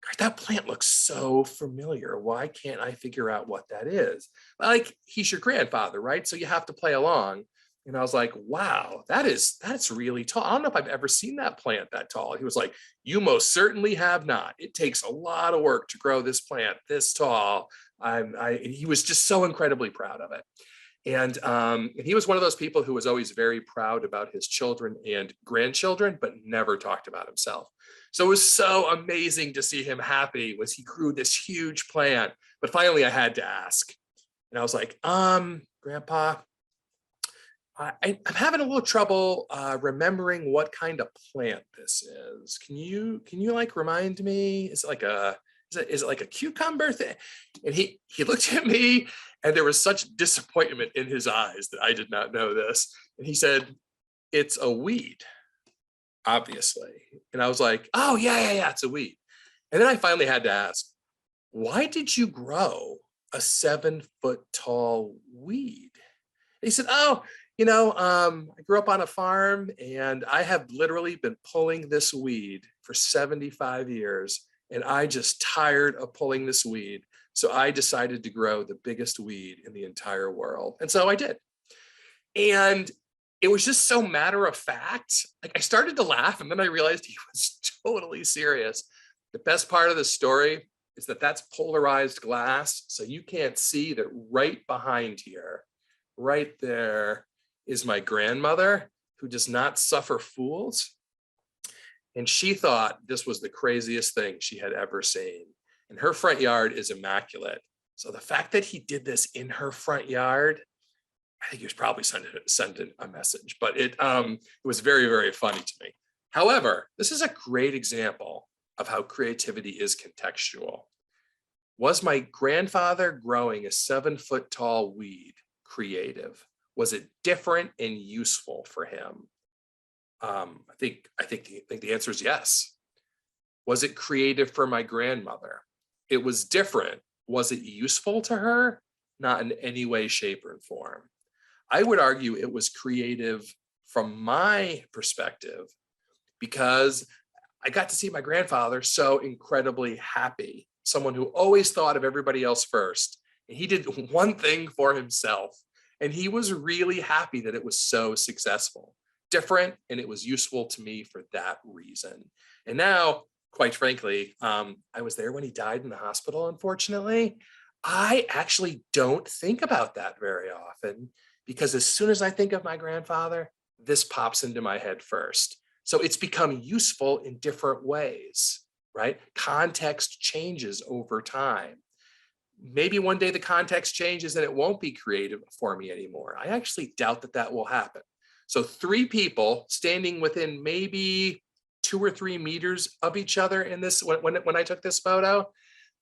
God, that plant looks so familiar. Why can't I figure out what that is? Like, he's your grandfather, right? So you have to play along. And I was like, wow, that's really tall. I don't know if I've ever seen that plant that tall. He was like, you most certainly have not. It takes a lot of work to grow this plant this tall. He was just so incredibly proud of it. And he was one of those people who was always very proud about his children and grandchildren, but never talked about himself. So it was so amazing to see him happy as he grew this huge plant. But finally I had to ask. And I was like, Grandpa, I'm having a little trouble remembering what kind of plant this is. Can you like remind me? Is it like a cucumber thing? And he looked at me and there was such disappointment in his eyes that I did not know this. And he said, it's a weed, obviously. And I was like, oh yeah, it's a weed. And then I finally had to ask, why did you grow a 7-foot tall weed? And he said, oh, I grew up on a farm and I have literally been pulling this weed for 75 years. And I just tired of pulling this weed. So I decided to grow the biggest weed in the entire world. And so I did. And it was just so matter of fact. Like, I started to laugh and then I realized he was totally serious. The best part of the story is that that's polarized glass. So you can't see that right behind here, right there, is my grandmother, who does not suffer fools. And she thought this was the craziest thing she had ever seen. And her front yard is immaculate. So the fact that he did this in her front yard, I think he was probably sending a message, but it was very, very funny to me. However, this is a great example of how creativity is contextual. Was my grandfather growing a 7-foot tall weed creative? Was it different and useful for him? I think the answer is yes. Was it creative for my grandmother? It was different. Was it useful to her? Not in any way, shape, or form. I would argue it was creative from my perspective because I got to see my grandfather so incredibly happy, someone who always thought of everybody else first. And he did one thing for himself. And he was really happy that it was so successful, different, and it was useful to me for that reason. And now, quite frankly, I was there when he died in the hospital, unfortunately. I actually don't think about that very often because as soon as I think of my grandfather, this pops into my head first. So it's become useful in different ways, right? Context changes over time. Maybe one day the context changes and it won't be creative for me anymore. I actually doubt that will happen. So 3 people standing within maybe 2 or 3 meters of each other in this, when I took this photo,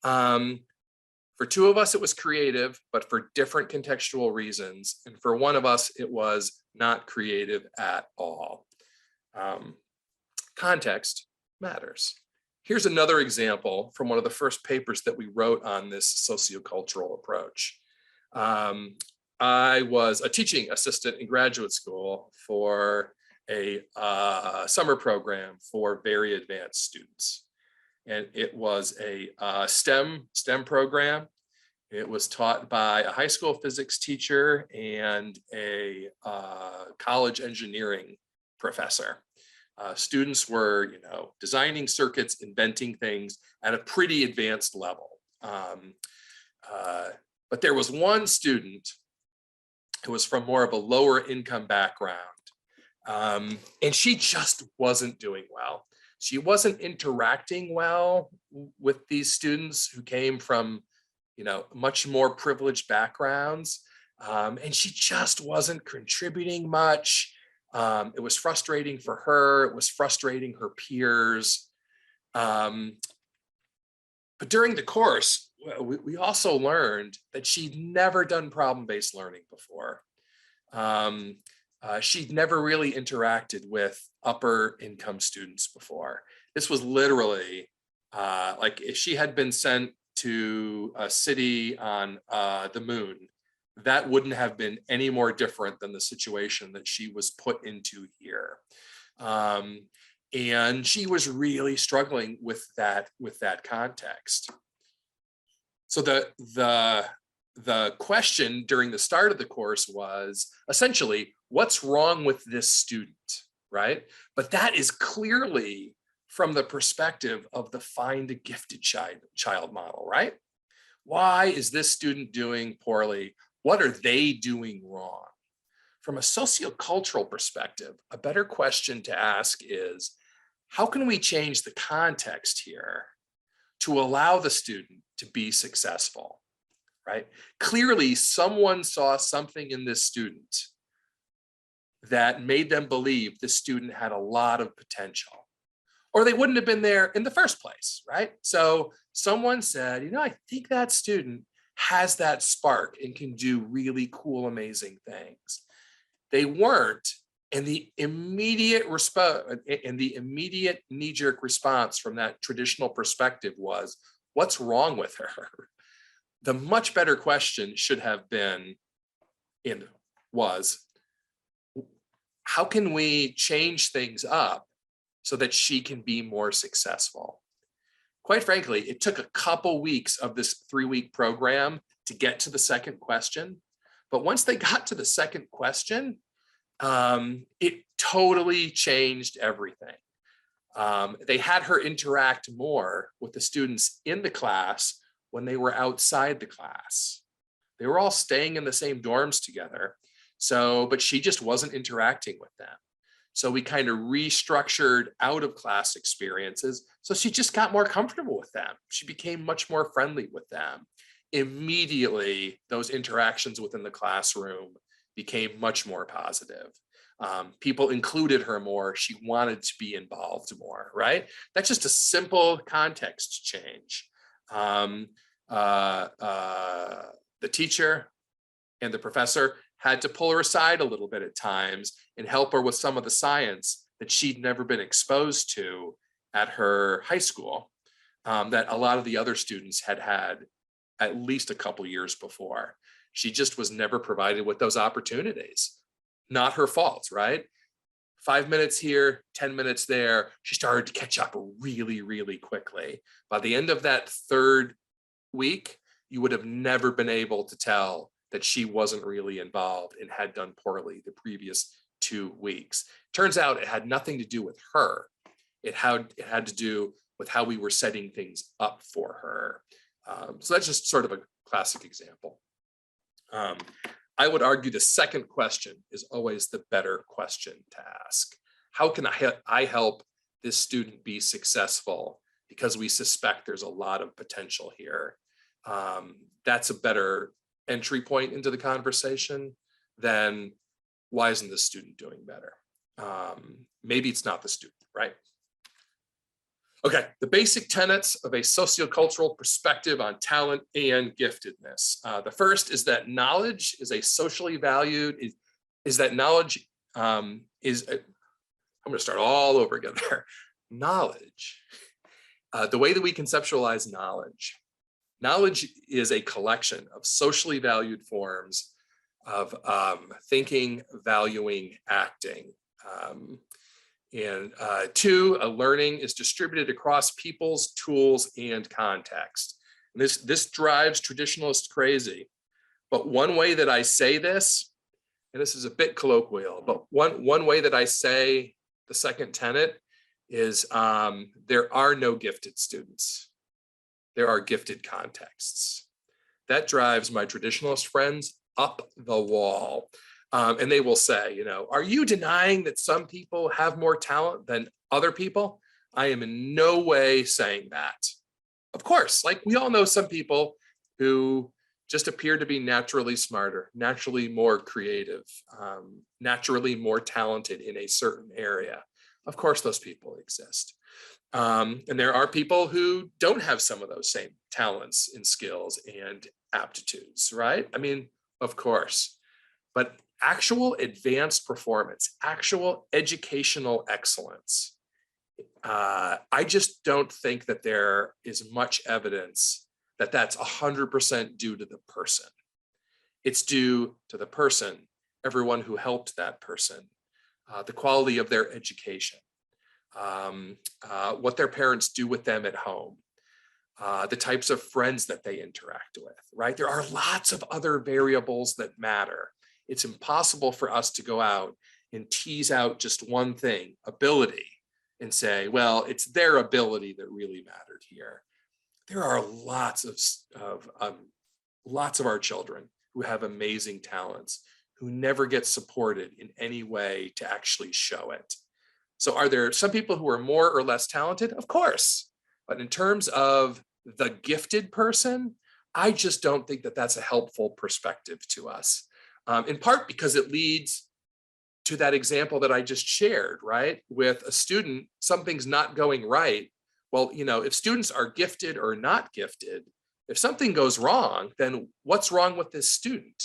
for 2 of us, it was creative, but for different contextual reasons. And for one of us, it was not creative at all. Context matters. Here's another example from one of the first papers that we wrote on this sociocultural approach. I was a teaching assistant in graduate school for a summer program for very advanced students. And it was a STEM program. It was taught by a high school physics teacher and a college engineering professor. Students were, designing circuits, inventing things at a pretty advanced level. But there was one student who was from more of a lower income background. And she just wasn't doing well. She wasn't interacting well with these students who came from, much more privileged backgrounds. And she just wasn't contributing much. It was frustrating for her. It was frustrating her peers. But during the course, we also learned that she'd never done problem-based learning before. She'd never really interacted with upper income students before. This was literally like if she had been sent to a city on the moon, that wouldn't have been any more different than the situation that she was put into here. And she was really struggling with that context. So the question during the start of the course was essentially, what's wrong with this student, right? But that is clearly from the perspective of the find a gifted child model, right? Why is this student doing poorly? What are they doing wrong? From a sociocultural perspective, a better question to ask is, how can we change the context here to allow the student to be successful, right? Clearly, someone saw something in this student that made them believe the student had a lot of potential, or they wouldn't have been there in the first place, right? So someone said, I think that student has that spark and can do really cool, amazing things. They weren't, and the immediate response and the immediate knee-jerk response from that traditional perspective was, what's wrong with her? The much better question should have been, and was, how can we change things up so that she can be more successful? Quite frankly, it took a couple weeks of this 3-week program to get to the second question. But once they got to the second question, it totally changed everything. They had her interact more with the students in the class when they were outside the class. They were all staying in the same dorms together. But she just wasn't interacting with them. So we kind of restructured out of class experiences. So she just got more comfortable with them. She became much more friendly with them. Immediately, those interactions within the classroom became much more positive. People included her more. She wanted to be involved more, right? That's just a simple context change. The teacher and the professor had to pull her aside a little bit at times and help her with some of the science that she'd never been exposed to at her high school, that a lot of the other students had had at least a couple years before. She just was never provided with those opportunities. Not her fault, right? 5 minutes here, 10 minutes there. She started to catch up really, really quickly. By the end of that 3rd week, you would have never been able to tell that she wasn't really involved and had done poorly the previous 2 weeks. Turns out it had nothing to do with her. It had to do with how we were setting things up for her. So that's just sort of a classic example. I would argue the second question is always the better question to ask. How can I help this student be successful? Because we suspect there's a lot of potential here. That's a better entry point into the conversation than, why isn't this student doing better? Maybe it's not the student, right? Okay, the basic tenets of a sociocultural perspective on talent and giftedness. The first is that knowledge is a socially valued, is that knowledge I'm gonna start all over again there. Knowledge, the way that we conceptualize knowledge. Knowledge is a collection of socially valued forms of thinking, valuing, acting. And 2, a learning is distributed across peoples, tools, and context. And this drives traditionalists crazy. But one way that I say this, and this is a bit colloquial, but one way that I say the second tenet is there are no gifted students. There are gifted contexts. that drives my traditionalist friends up the wall. And they will say, you know, are you denying that some people have more talent than other people? I am in no way saying that. Of course, like we all know some people who just appear to be naturally smarter, naturally more creative, naturally more talented in a certain area. Of course, those people exist. And there are people who don't have some of those same talents and skills and aptitudes, right? I mean, of course, but actual advanced performance, actual educational excellence, I just don't think that there is much evidence that that's 100% due to the person. It's due to the person, everyone who helped that person, the quality of their education, what their parents do with them at home, the types of friends that they interact with, right? There are lots of other variables that matter. It's impossible for us to go out and tease out just one thing, ability, and say, well, it's their ability that really mattered here. There are lots of our children who have amazing talents, who never get supported in any way to actually show it. So are there some people who are more or less talented? Of course. But in terms of the gifted person, I just don't think that that's a helpful perspective to us. In part because it leads to that example that I just shared, right? With a student, something's not going right. Well, you know, if students are gifted or not gifted, if something goes wrong, then what's wrong with this student?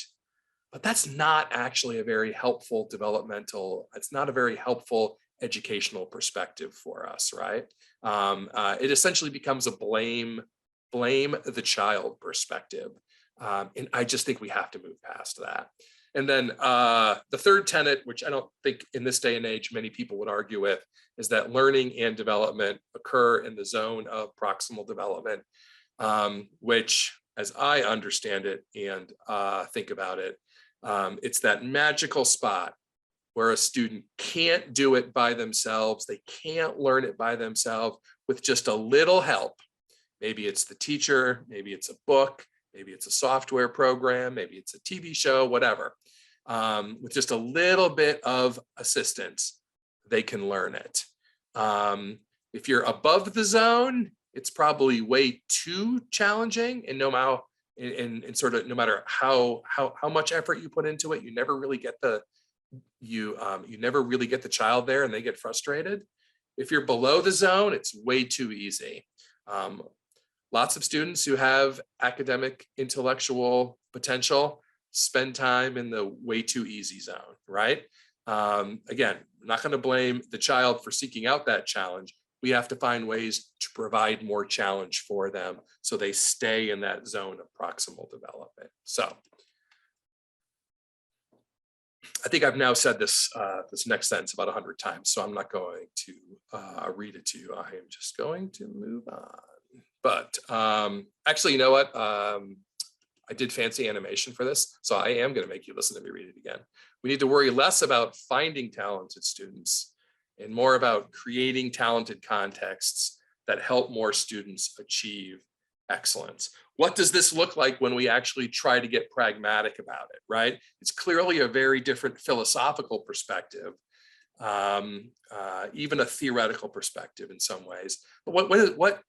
But that's not actually a very helpful it's not a very helpful educational perspective for us, right? It essentially becomes a blame the child perspective. And I just think we have to move past that. And then the third tenet, which I don't think in this day and age many people would argue with, is that learning and development occur in the zone of proximal development, which, as I understand it and think about it, it's that magical spot where a student can't do it by themselves. They can't learn it by themselves with just a little help. Maybe it's the teacher, maybe it's a book, maybe it's a software program, maybe it's a TV show, whatever. With just a little bit of assistance, they can learn it. If you're above the zone, it's probably way too challenging, and no matter how much effort you put into it, you never really get the child there, and they get frustrated. If you're below the zone, it's way too easy. Lots of students who have academic intellectual potential spend time in the way too easy zone, right? Again, I'm not going to blame the child for seeking out that challenge. We have to find ways to provide more challenge for them so they stay in that zone of proximal development. So I think I've now said this next sentence about 100 times, so I'm not going to read it to you. I am just going to move on. But actually, you know what? I did fancy animation for this, so I am going to make you listen to me read it again. We need to worry less about finding talented students and more about creating talented contexts that help more students achieve excellence. What does this look like when we actually try to get pragmatic about it, right? It's clearly a very different philosophical perspective, even a theoretical perspective in some ways. But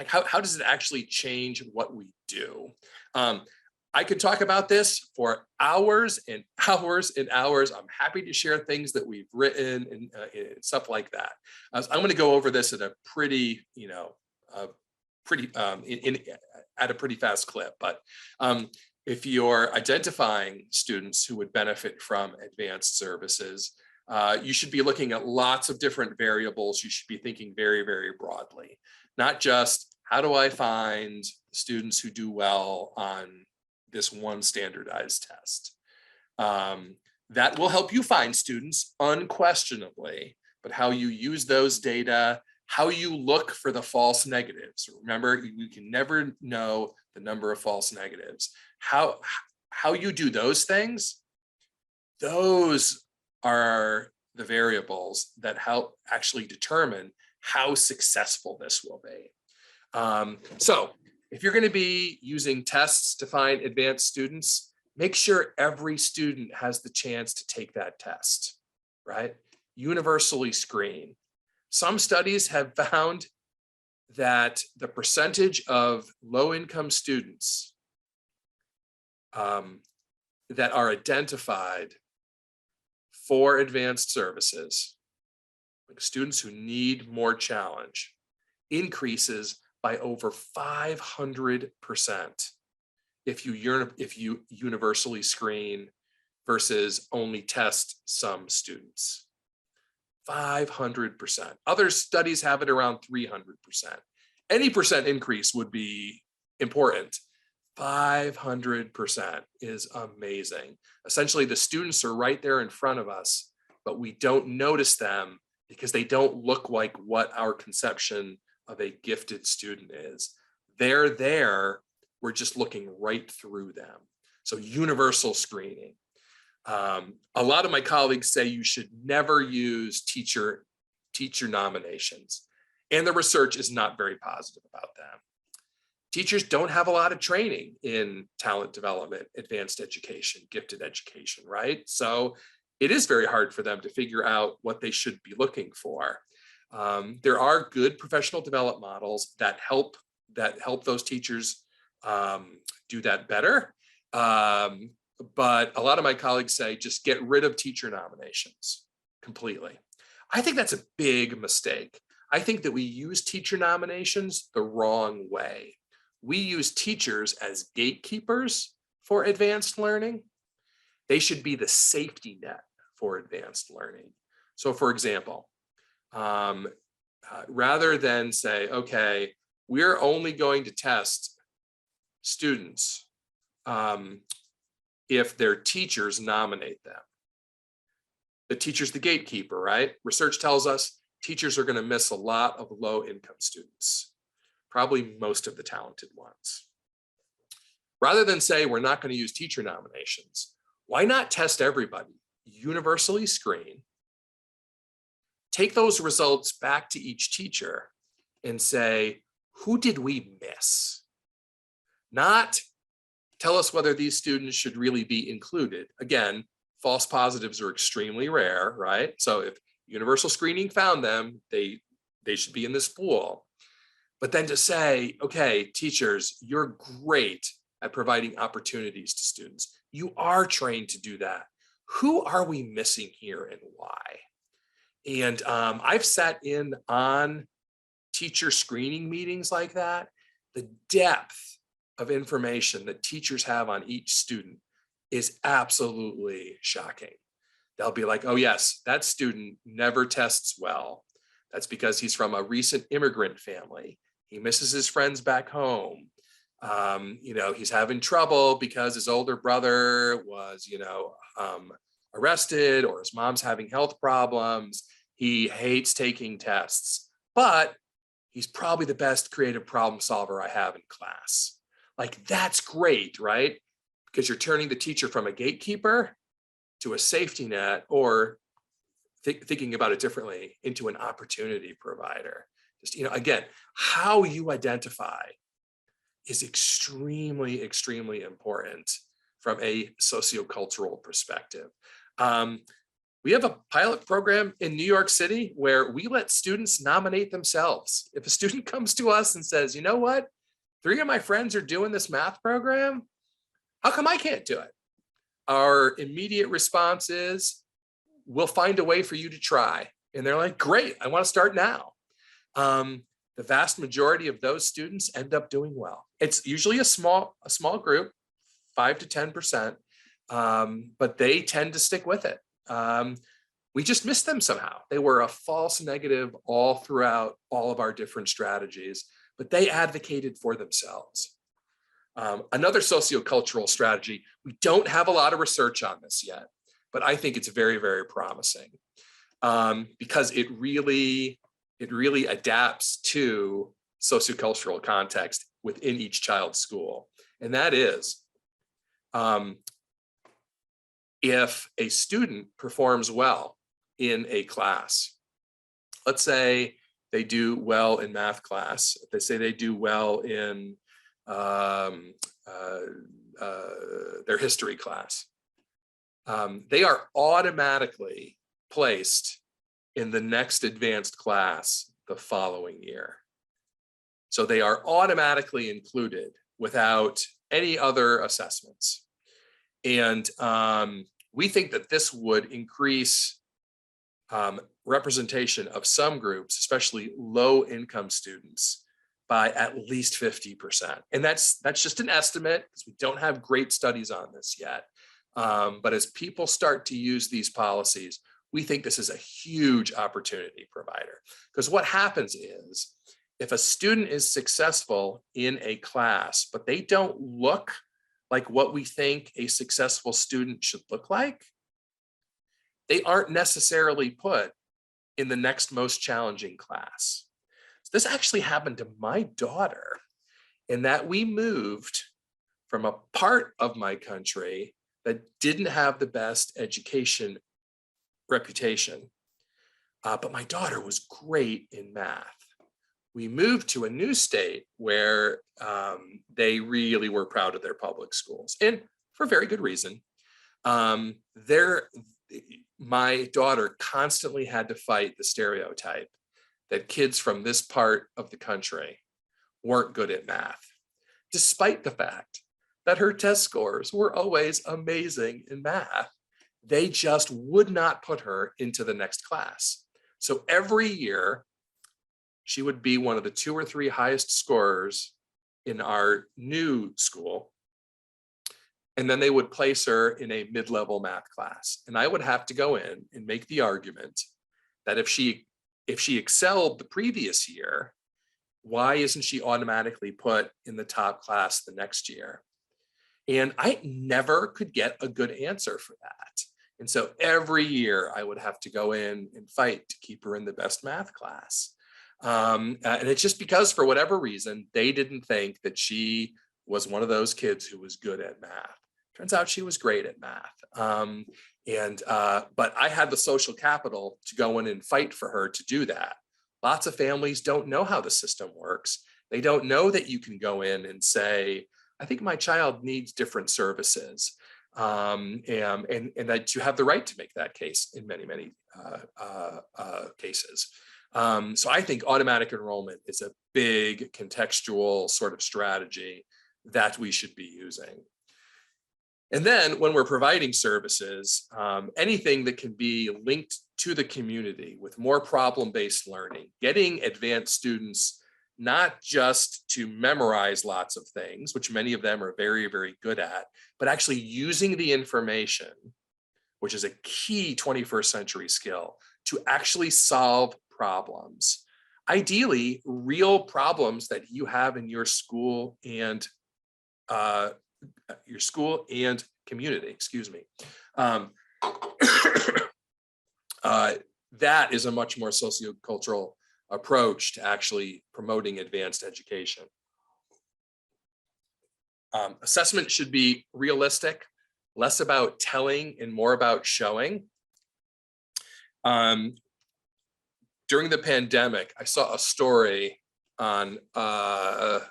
how does it actually change what we do? I could talk about this for hours and hours and hours. I'm happy to share things that we've written and stuff like that. I'm going to go over this at a pretty, at a pretty fast clip. But if you're identifying students who would benefit from advanced services, you should be looking at lots of different variables. You should be thinking very, very broadly, not just how do I find students who do well on this one standardized test. That will help you find students unquestionably, but how you use those data, how you look for the false negatives. Remember, you can never know the number of false negatives. How you do those things, those are the variables that help actually determine how successful this will be. So If you're going to be using tests to find advanced students, make sure every student has the chance to take that test, right? Universally screen. Some studies have found that the percentage of low-income students that are identified for advanced services, like students who need more challenge, increases by over 500% if you universally screen versus only test some students. 500%. Other studies have it around 300%. Any percent increase would be important. 500% is amazing. Essentially, the students are right there in front of us, but we don't notice them because they don't look like what our conception of a gifted student is. They're there, we're just looking right through them. So universal screening. A lot of my colleagues say you should never use teacher nominations, and the research is not very positive about that. Teachers don't have a lot of training in talent development, advanced education, gifted education, right? So it is very hard for them to figure out what they should be looking for. There are good professional development models that help those teachers do that better. But a lot of my colleagues say just get rid of teacher nominations completely. I think that's a big mistake. I think that we use teacher nominations the wrong way. We use teachers as gatekeepers for advanced learning. They should be the safety net for advanced learning. So for example, rather than say, okay, we're only going to test students if their teachers nominate them. The teacher's the gatekeeper, right? Research tells us teachers are going to miss a lot of low-income students, probably most of the talented ones. Rather than say we're not going to use teacher nominations, why not test everybody? Universally screen, take those results back to each teacher and say, who did we miss? Not tell us whether these students should really be included. Again, false positives are extremely rare, right? So if universal screening found them, they should be in this pool. But then to say, okay, teachers, you're great at providing opportunities to students. You are trained to do that. Who are we missing here and why? And I've sat in on teacher screening meetings like that. The depth of information that teachers have on each student is absolutely shocking. They'll be like, oh yes, that student never tests well. That's because he's from a recent immigrant family. He misses his friends back home. He's having trouble because his older brother was, arrested, or his mom's having health problems. He hates taking tests, but he's probably the best creative problem solver I have in class. Like, that's great, right? Because you're turning the teacher from a gatekeeper to a safety net, or thinking about it differently, into an opportunity provider. Just, again, how you identify is extremely, extremely important from a sociocultural perspective. We have a pilot program in New York City where we let students nominate themselves. If a student comes to us and says, you know what, 3 of my friends are doing this math program, how come I can't do it? Our immediate response is, we'll find a way for you to try. And they're like, great, I want to start now. The vast majority of those students end up doing well. It's usually a small group, 5 to 10%, but they tend to stick with it. We just missed them somehow. They were a false negative all throughout all of our different strategies, but they advocated for themselves. Another sociocultural strategy, we don't have a lot of research on this yet, but I think it's very, very promising because it really adapts to sociocultural context within each child's school. And that is, if a student performs well in a class, let's say they do well in math class, if they say they do well in um, their history class. They are automatically placed in the next advanced class the following year. So they are automatically included without any other assessments. And we think that this would increase representation of some groups, especially low-income students, by at least 50%. And that's just an estimate because we don't have great studies on this yet. But as people start to use these policies, we think this is a huge opportunity provider. Because what happens is, if a student is successful in a class, but they don't look like what we think a successful student should look like, they aren't necessarily put in the next most challenging class. So this actually happened to my daughter, in that we moved from a part of my country that didn't have the best education reputation, but my daughter was great in math. We moved to a new state where they really were proud of their public schools, and for very good reason. My daughter constantly had to fight the stereotype that kids from this part of the country weren't good at math, despite the fact that her test scores were always amazing in math. They just would not put her into the next class. So every year, she would be one of the 2 or 3 highest scorers in our new school. And then they would place her in a mid-level math class. And I would have to go in and make the argument that if she excelled the previous year, why isn't she automatically put in the top class the next year? And I never could get a good answer for that. And so every year I would have to go in and fight to keep her in the best math class. And it's just because, for whatever reason, they didn't think that she was one of those kids who was good at math. Turns out she was great at math. But I had the social capital to go in and fight for her to do that. Lots of families don't know how the system works. They don't know that you can go in and say, I think my child needs different services. And that you have the right to make that case in many, many cases. So I think automatic enrollment is a big contextual sort of strategy that we should be using. And then when we're providing services, anything that can be linked to the community with more problem-based learning, getting advanced students not just to memorize lots of things, which many of them are very, very good at, but actually using the information, which is a key 21st century skill, to actually solve problems. Ideally, real problems that you have in your school and community, excuse me. That is a much more sociocultural approach to actually promoting advanced education. Assessment should be realistic, less about telling and more about showing. During the pandemic, I saw a story on the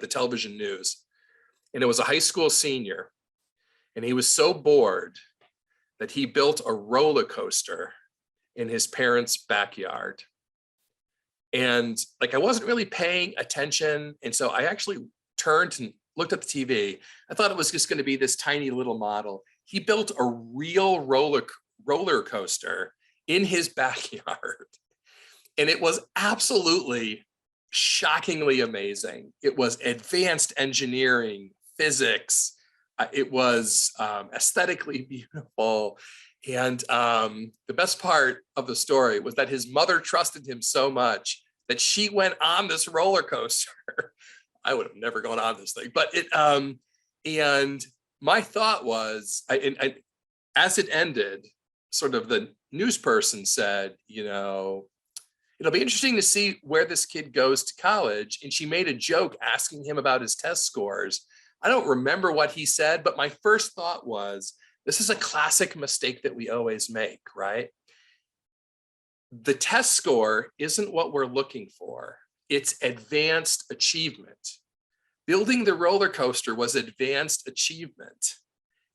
television news, and it was a high school senior, and he was so bored that he built a roller coaster in his parents' backyard. And like, I wasn't really paying attention. And so I actually turned and looked at the TV. I thought it was just going to be this tiny little model. He built a real roller coaster in his backyard. And it was absolutely shockingly amazing. It was advanced engineering, physics. It was aesthetically beautiful. And the best part of the story was that his mother trusted him so much that she went on this roller coaster. I would have never gone on this thing, but and my thought was, as it ended, sort of the news person said, you know, it'll be interesting to see where this kid goes to college. And she made a joke asking him about his test scores. I don't remember what he said, but my first thought was, this is a classic mistake that we always make, right? The test score isn't what we're looking for. It's advanced achievement. Building the roller coaster was advanced achievement.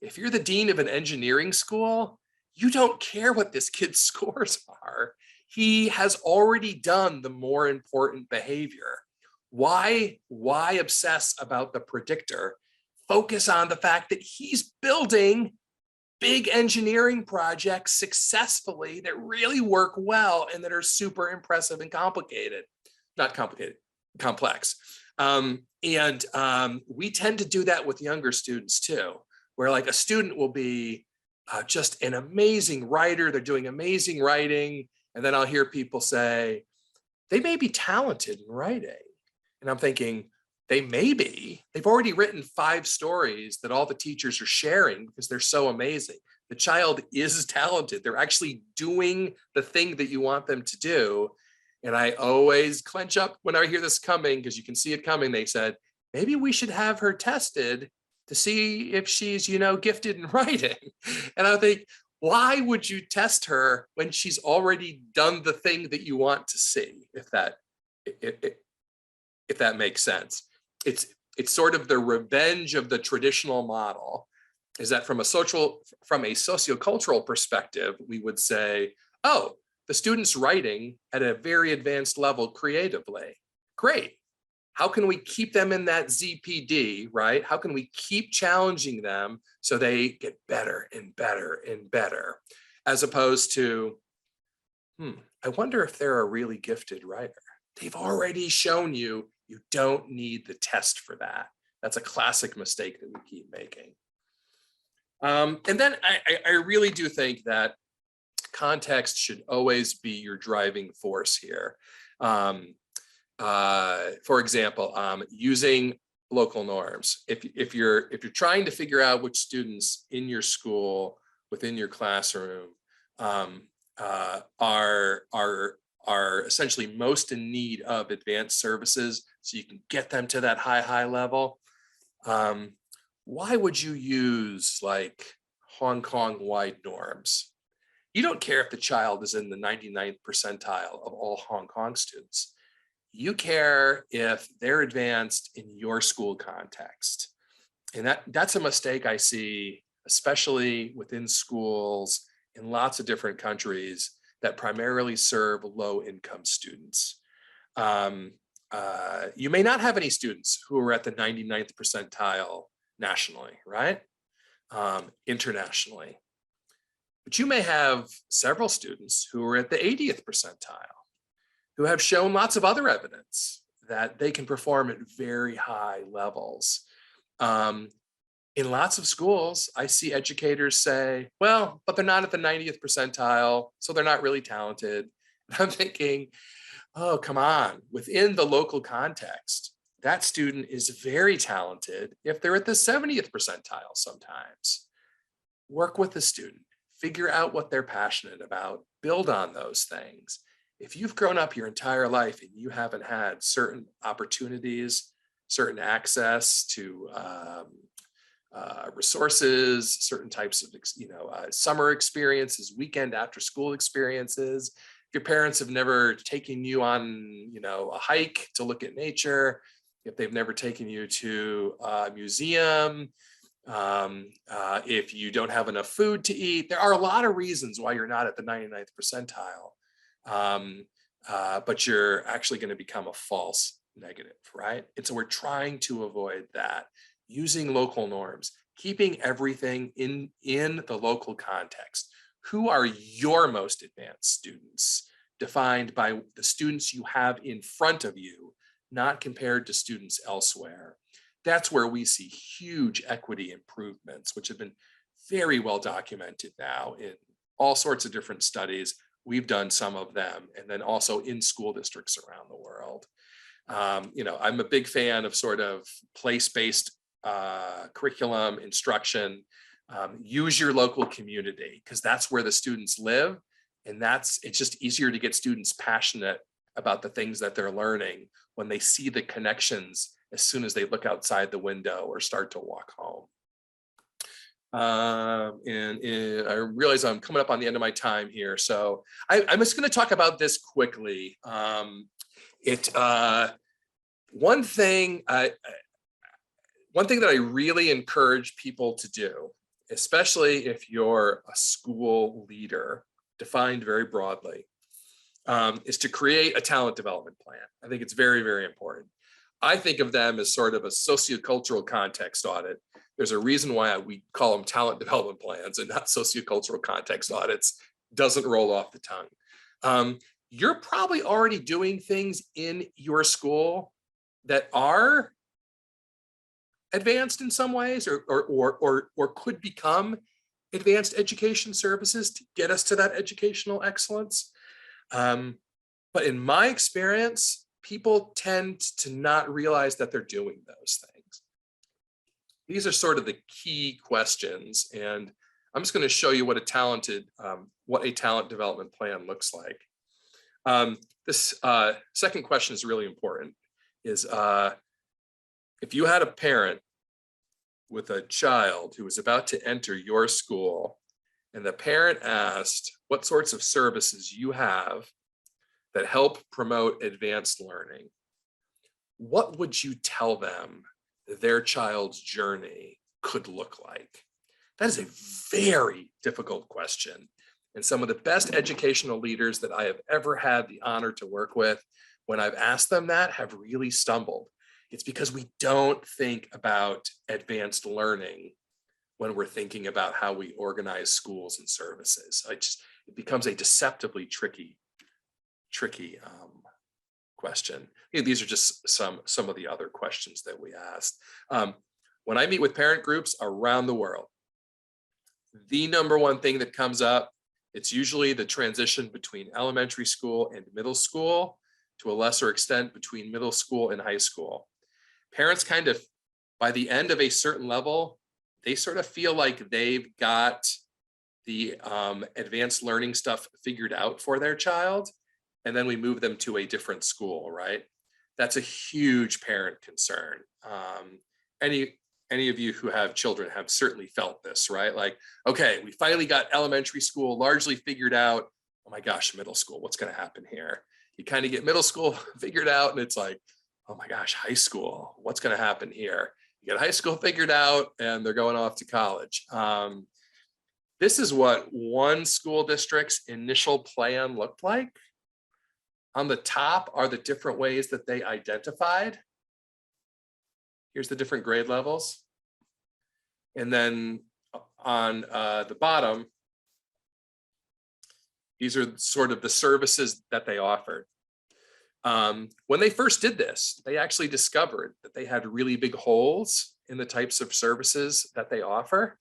If you're the dean of an engineering school, you don't care what this kid's scores are. He has already done the more important behavior. Why obsess about the predictor? Focus on the fact that he's building big engineering projects successfully that really work well and that are super impressive and complicated. Not complicated, complex. We tend to do that with younger students too, where like a student will be just an amazing writer, they're doing amazing writing, and then I'll hear people say, they may be talented in writing. And I'm thinking, they may be. They've already written 5 stories that all the teachers are sharing because they're so amazing. The child is talented. They're actually doing the thing that you want them to do. And I always clench up when I hear this coming, because you can see it coming. They said, maybe we should have her tested to see if she's, gifted in writing. And I think, why would you test her when she's already done the thing that you want to see, if that makes sense? It's sort of the revenge of the traditional model, is that from a sociocultural perspective, we would say, oh, the student's writing at a very advanced level creatively. Great. How can we keep them in that ZPD, right? How can we keep challenging them so they get better and better and better? As opposed to, I wonder if they're a really gifted writer. They've already shown you don't need the test for that. That's a classic mistake that we keep making. And then I really do think that context should always be your driving force here. For example, using local norms. If you're trying to figure out which students in your school, within your classroom, are essentially most in need of advanced services, so you can get them to that high level, why would you use like Hong Kong-wide norms? You don't care if the child is in the 99th percentile of all Hong Kong students. You care if they're advanced in your school context. And that's a mistake I see, especially within schools in lots of different countries that primarily serve low-income students. You may not have any students who are at the 99th percentile nationally, right? Internationally. But you may have several students who are at the 80th percentile, who have shown lots of other evidence that they can perform at very high levels. In lots of schools, I see educators say, well, but they're not at the 90th percentile, so they're not really talented. And I'm thinking, oh, come on. Within the local context, that student is very talented if they're at the 70th percentile sometimes. Work with the student, figure out what they're passionate about, build on those things. If you've grown up your entire life and you haven't had certain opportunities, certain access to resources, certain types of summer experiences, weekend after school experiences, if your parents have never taken you on a hike to look at nature, if they've never taken you to a museum, if you don't have enough food to eat, there are a lot of reasons why you're not at the 99th percentile. But you're actually going to become a false negative, right? And so we're trying to avoid that, using local norms, keeping everything in the local context. Who are your most advanced students, defined by the students you have in front of you, not compared to students elsewhere? That's where we see huge equity improvements, which have been very well documented now in all sorts of different studies. We've done some of them, and then also in school districts around the world. I'm a big fan of sort of place-based curriculum instruction. Use your local community, because that's where the students live, and it's just easier to get students passionate about the things that they're learning when they see the connections as soon as they look outside the window or start to walk home. And I realize I'm coming up on the end of my time here, so I'm just going to talk about this quickly. One thing One thing that I really encourage people to do, especially if you're a school leader, defined very broadly, is to create a talent development plan. I think it's very, very important. I think of them as sort of a sociocultural context audit. There's a reason why we call them talent development plans and not sociocultural context audits. Doesn't roll off the tongue. You're probably already doing things in your school that are advanced in some ways, or could become advanced education services to get us to that educational excellence. But in my experience, people tend to not realize that they're doing those things. These are sort of the key questions, and I'm just going to show you what a talent development plan looks like. This second question is really important. Is if you had a parent with a child who was about to enter your school, and the parent asked what sorts of services you have that help promote advanced learning, what would you tell them their child's journey could look like? That is a very difficult question. And some of the best educational leaders that I have ever had the honor to work with, when I've asked them that, have really stumbled. It's because we don't think about advanced learning when we're thinking about how we organize schools and services. It becomes a deceptively tricky question. These are just some of the other questions that we asked. When I meet with parent groups around the world, the number one thing that comes up, it's usually the transition between elementary school and middle school, to a lesser extent between middle school and high school. Parents kind of, by the end of a certain level, they sort of feel like they've got the advanced learning stuff figured out for their child, and then we move them to a different school, right? That's a huge parent concern. Any of you who have children have certainly felt this, right? Like, okay, we finally got elementary school largely figured out. Oh my gosh, middle school, what's going to happen here? You kind of get middle school figured out, and it's like, oh my gosh, high school, what's going to happen here? You get high school figured out, and they're going off to college. This is what one school district's initial plan looked like. On the top are the different ways that they identified. Here's the different grade levels. And then on the bottom, these are sort of the services that they offered. When they first did this, they actually discovered that they had really big holes in the types of services that they offer.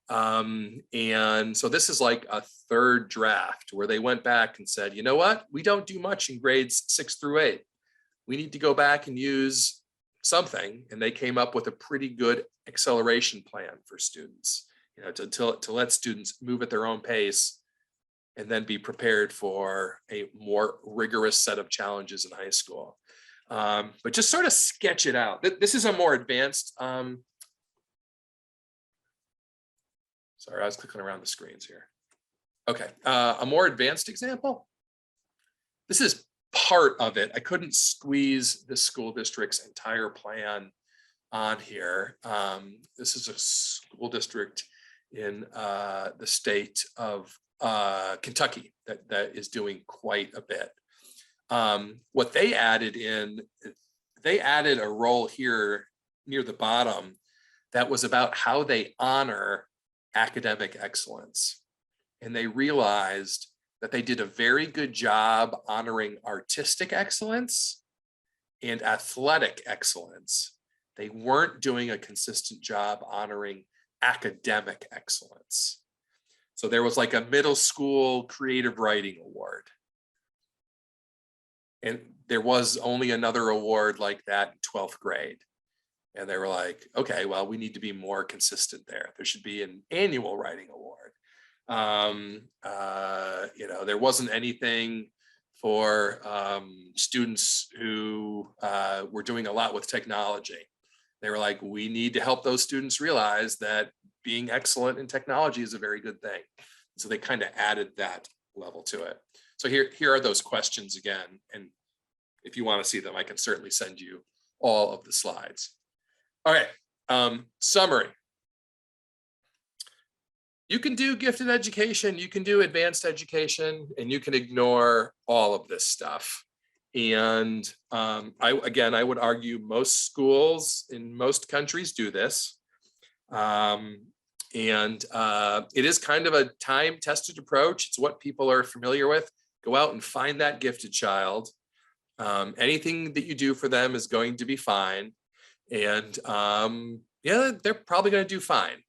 And so this is like a third draft where they went back and said, you know what, we don't do much in grades 6 through 8. We need to go back and use something. And they came up with a pretty good acceleration plan for students, you know, to let students move at their own pace and then be prepared for a more rigorous set of challenges in high school. But just sort of sketch it out. This is a more advanced, sorry, I was clicking around the screens here. Okay, a more advanced example. This is part of it. I couldn't squeeze the school district's entire plan on here. This is a school district in the state of Kentucky that is doing quite a bit. What they added a role here near the bottom that was about how they honor academic excellence. And they realized that they did a very good job honoring artistic excellence and athletic excellence. They weren't doing a consistent job honoring academic excellence. So there was like a middle school creative writing award. And there was only another award like that in 12th grade. And they were like, okay, well, we need to be more consistent there. There should be an annual writing award. You know, there wasn't anything for students who were doing a lot with technology. They were like, we need to help those students realize that being excellent in technology is a very good thing. So they kind of added that level to it. So here are those questions again. And if you want to see them, I can certainly send you all of the slides. All right, Summary. You can do gifted education, you can do advanced education, and you can ignore all of this stuff. And I would argue most schools in most countries do this. It is kind of a time-tested approach. It's what people are familiar with. Go out and find that gifted child. Anything that you do for them is going to be fine. And yeah, they're probably going to do fine.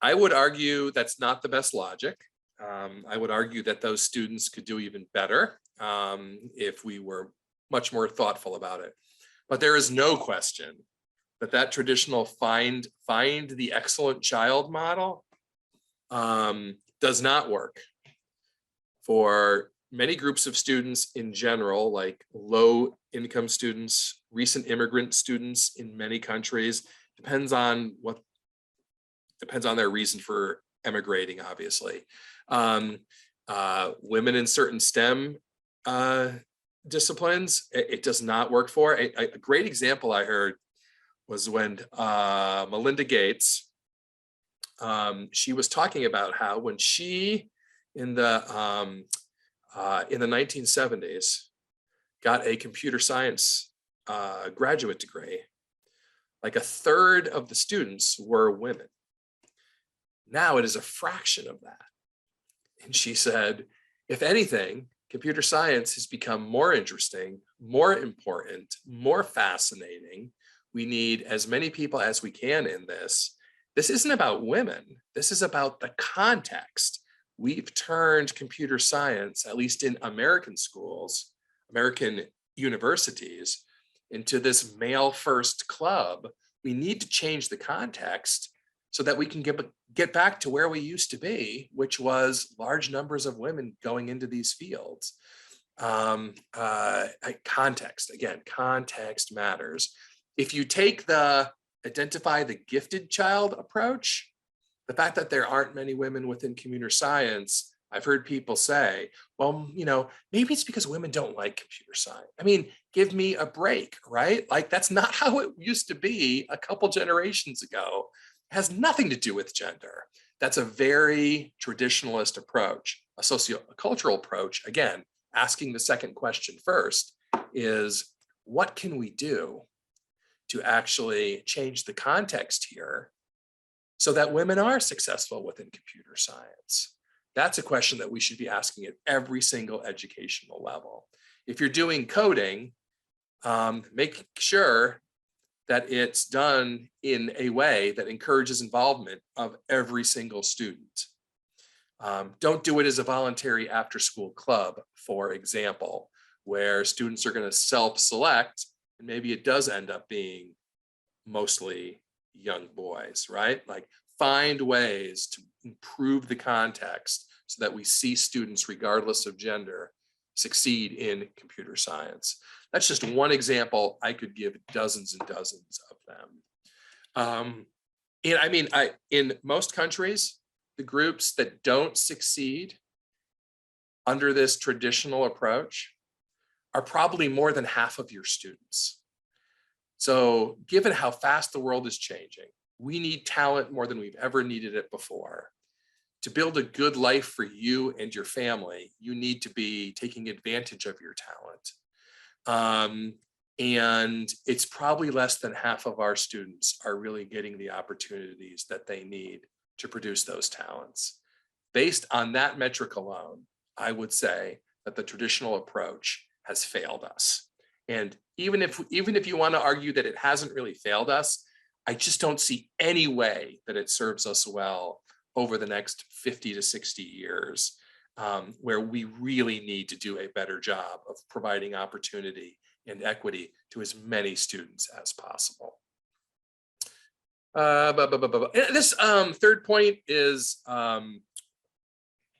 I would argue that's not the best logic. I would argue that those students could do even better if we were much more thoughtful about it. But there is no question that that traditional find the excellent child model does not work for many groups of students in general, like low income students, recent immigrant students in many countries. Depends on their reason for emigrating, obviously. Women in certain STEM disciplines, it does not work for. A great example I heard was when Melinda Gates, she was talking about how when she in the 1970s got a computer science graduate degree, like a third of the students were women. Now it is a fraction of that. And she said, if anything, computer science has become more interesting, more important, more fascinating. We need as many people as we can in this. This isn't about women. This is about the context. We've turned computer science, at least in American schools, American universities, into this male first club. We need to change the context so that we can get back to where we used to be, which was large numbers of women going into these fields. Context, again, context matters. If you take the identify the gifted child approach, the fact that there aren't many women within computer science, I've heard people say, well, maybe it's because women don't like computer science. I mean, give me a break, right? Like, that's not how it used to be a couple generations ago. It has nothing to do with gender. That's a very traditionalist approach. A sociocultural approach, again, asking the second question first, is what can we do to actually change the context here so that women are successful within computer science? That's a question that we should be asking at every single educational level. If you're doing coding, make sure that it's done in a way that encourages involvement of every single student. Don't do it as a voluntary after-school club, for example, where students are going to self-select, and maybe it does end up being mostly young boys, right? Like, find ways to improve the context so that we see students, regardless of gender, succeed in computer science. That's just one example. I could give dozens and dozens of them. In most countries, the groups that don't succeed under this traditional approach are probably more than half of your students. So given how fast the world is changing, we need talent more than we've ever needed it before. To build a good life for you and your family, you need to be taking advantage of your talent. And it's probably less than half of our students are really getting the opportunities that they need to produce those talents. Based on that metric alone, I would say that the traditional approach has failed us. And even if you want to argue that it hasn't really failed us, I just don't see any way that it serves us well over the next 50 to 60 years, where we really need to do a better job of providing opportunity and equity to as many students as possible. This third point is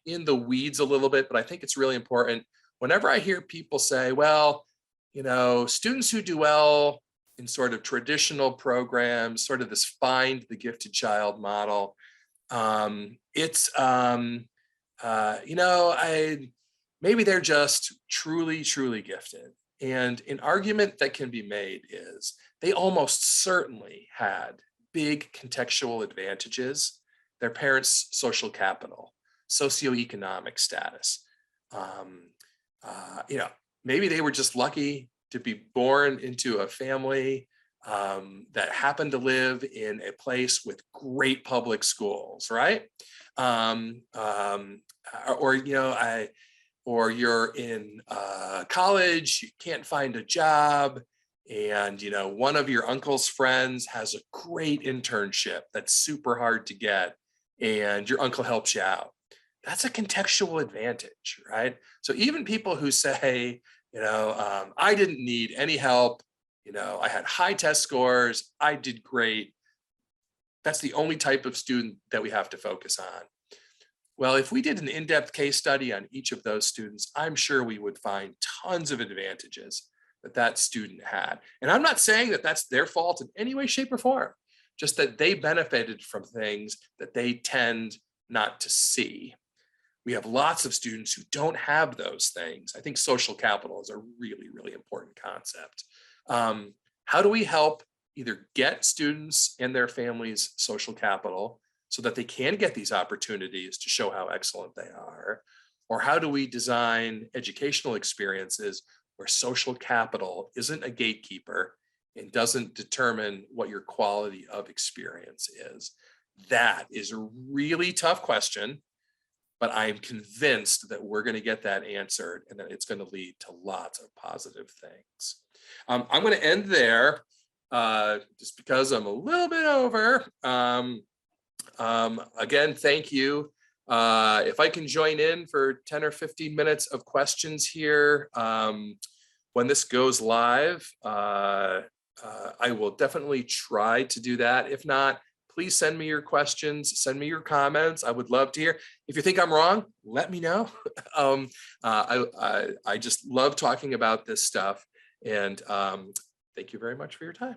in the weeds a little bit, but I think it's really important. Whenever I hear people say, well, students who do well in sort of traditional programs, sort of this find the gifted child model, maybe they're just truly, truly gifted. And an argument that can be made is they almost certainly had big contextual advantages. Their parents' social capital, socioeconomic status. You know, maybe they were just lucky to be born into a family that happened to live in a place with great public schools, right? Or you know, or you're in college, you can't find a job, and you know one of your uncle's friends has a great internship that's super hard to get, and your uncle helps you out. That's a contextual advantage, right? So even people who say, you know, I didn't need any help, you know, I had high test scores, I did great. That's the only type of student that we have to focus on. Well, if we did an in-depth case study on each of those students, I'm sure we would find tons of advantages that that student had. And I'm not saying that that's their fault in any way, shape, or form, just that they benefited from things that they tend not to see. We have lots of students who don't have those things. I think social capital is a really, really important concept. How do we help either get students and their families social capital so that they can get these opportunities to show how excellent they are? Or how do we design educational experiences where social capital isn't a gatekeeper and doesn't determine what your quality of experience is? That is a really tough question, but I'm convinced that we're going to get that answered and that it's going to lead to lots of positive things. I'm going to end there just because I'm a little bit over. Again, thank you. If I can join in for 10 or 15 minutes of questions here, when this goes live, I will definitely try to do that. If not, please send me your questions, send me your comments. I would love to hear. If you think I'm wrong, let me know. I just love talking about this stuff. And thank you very much for your time.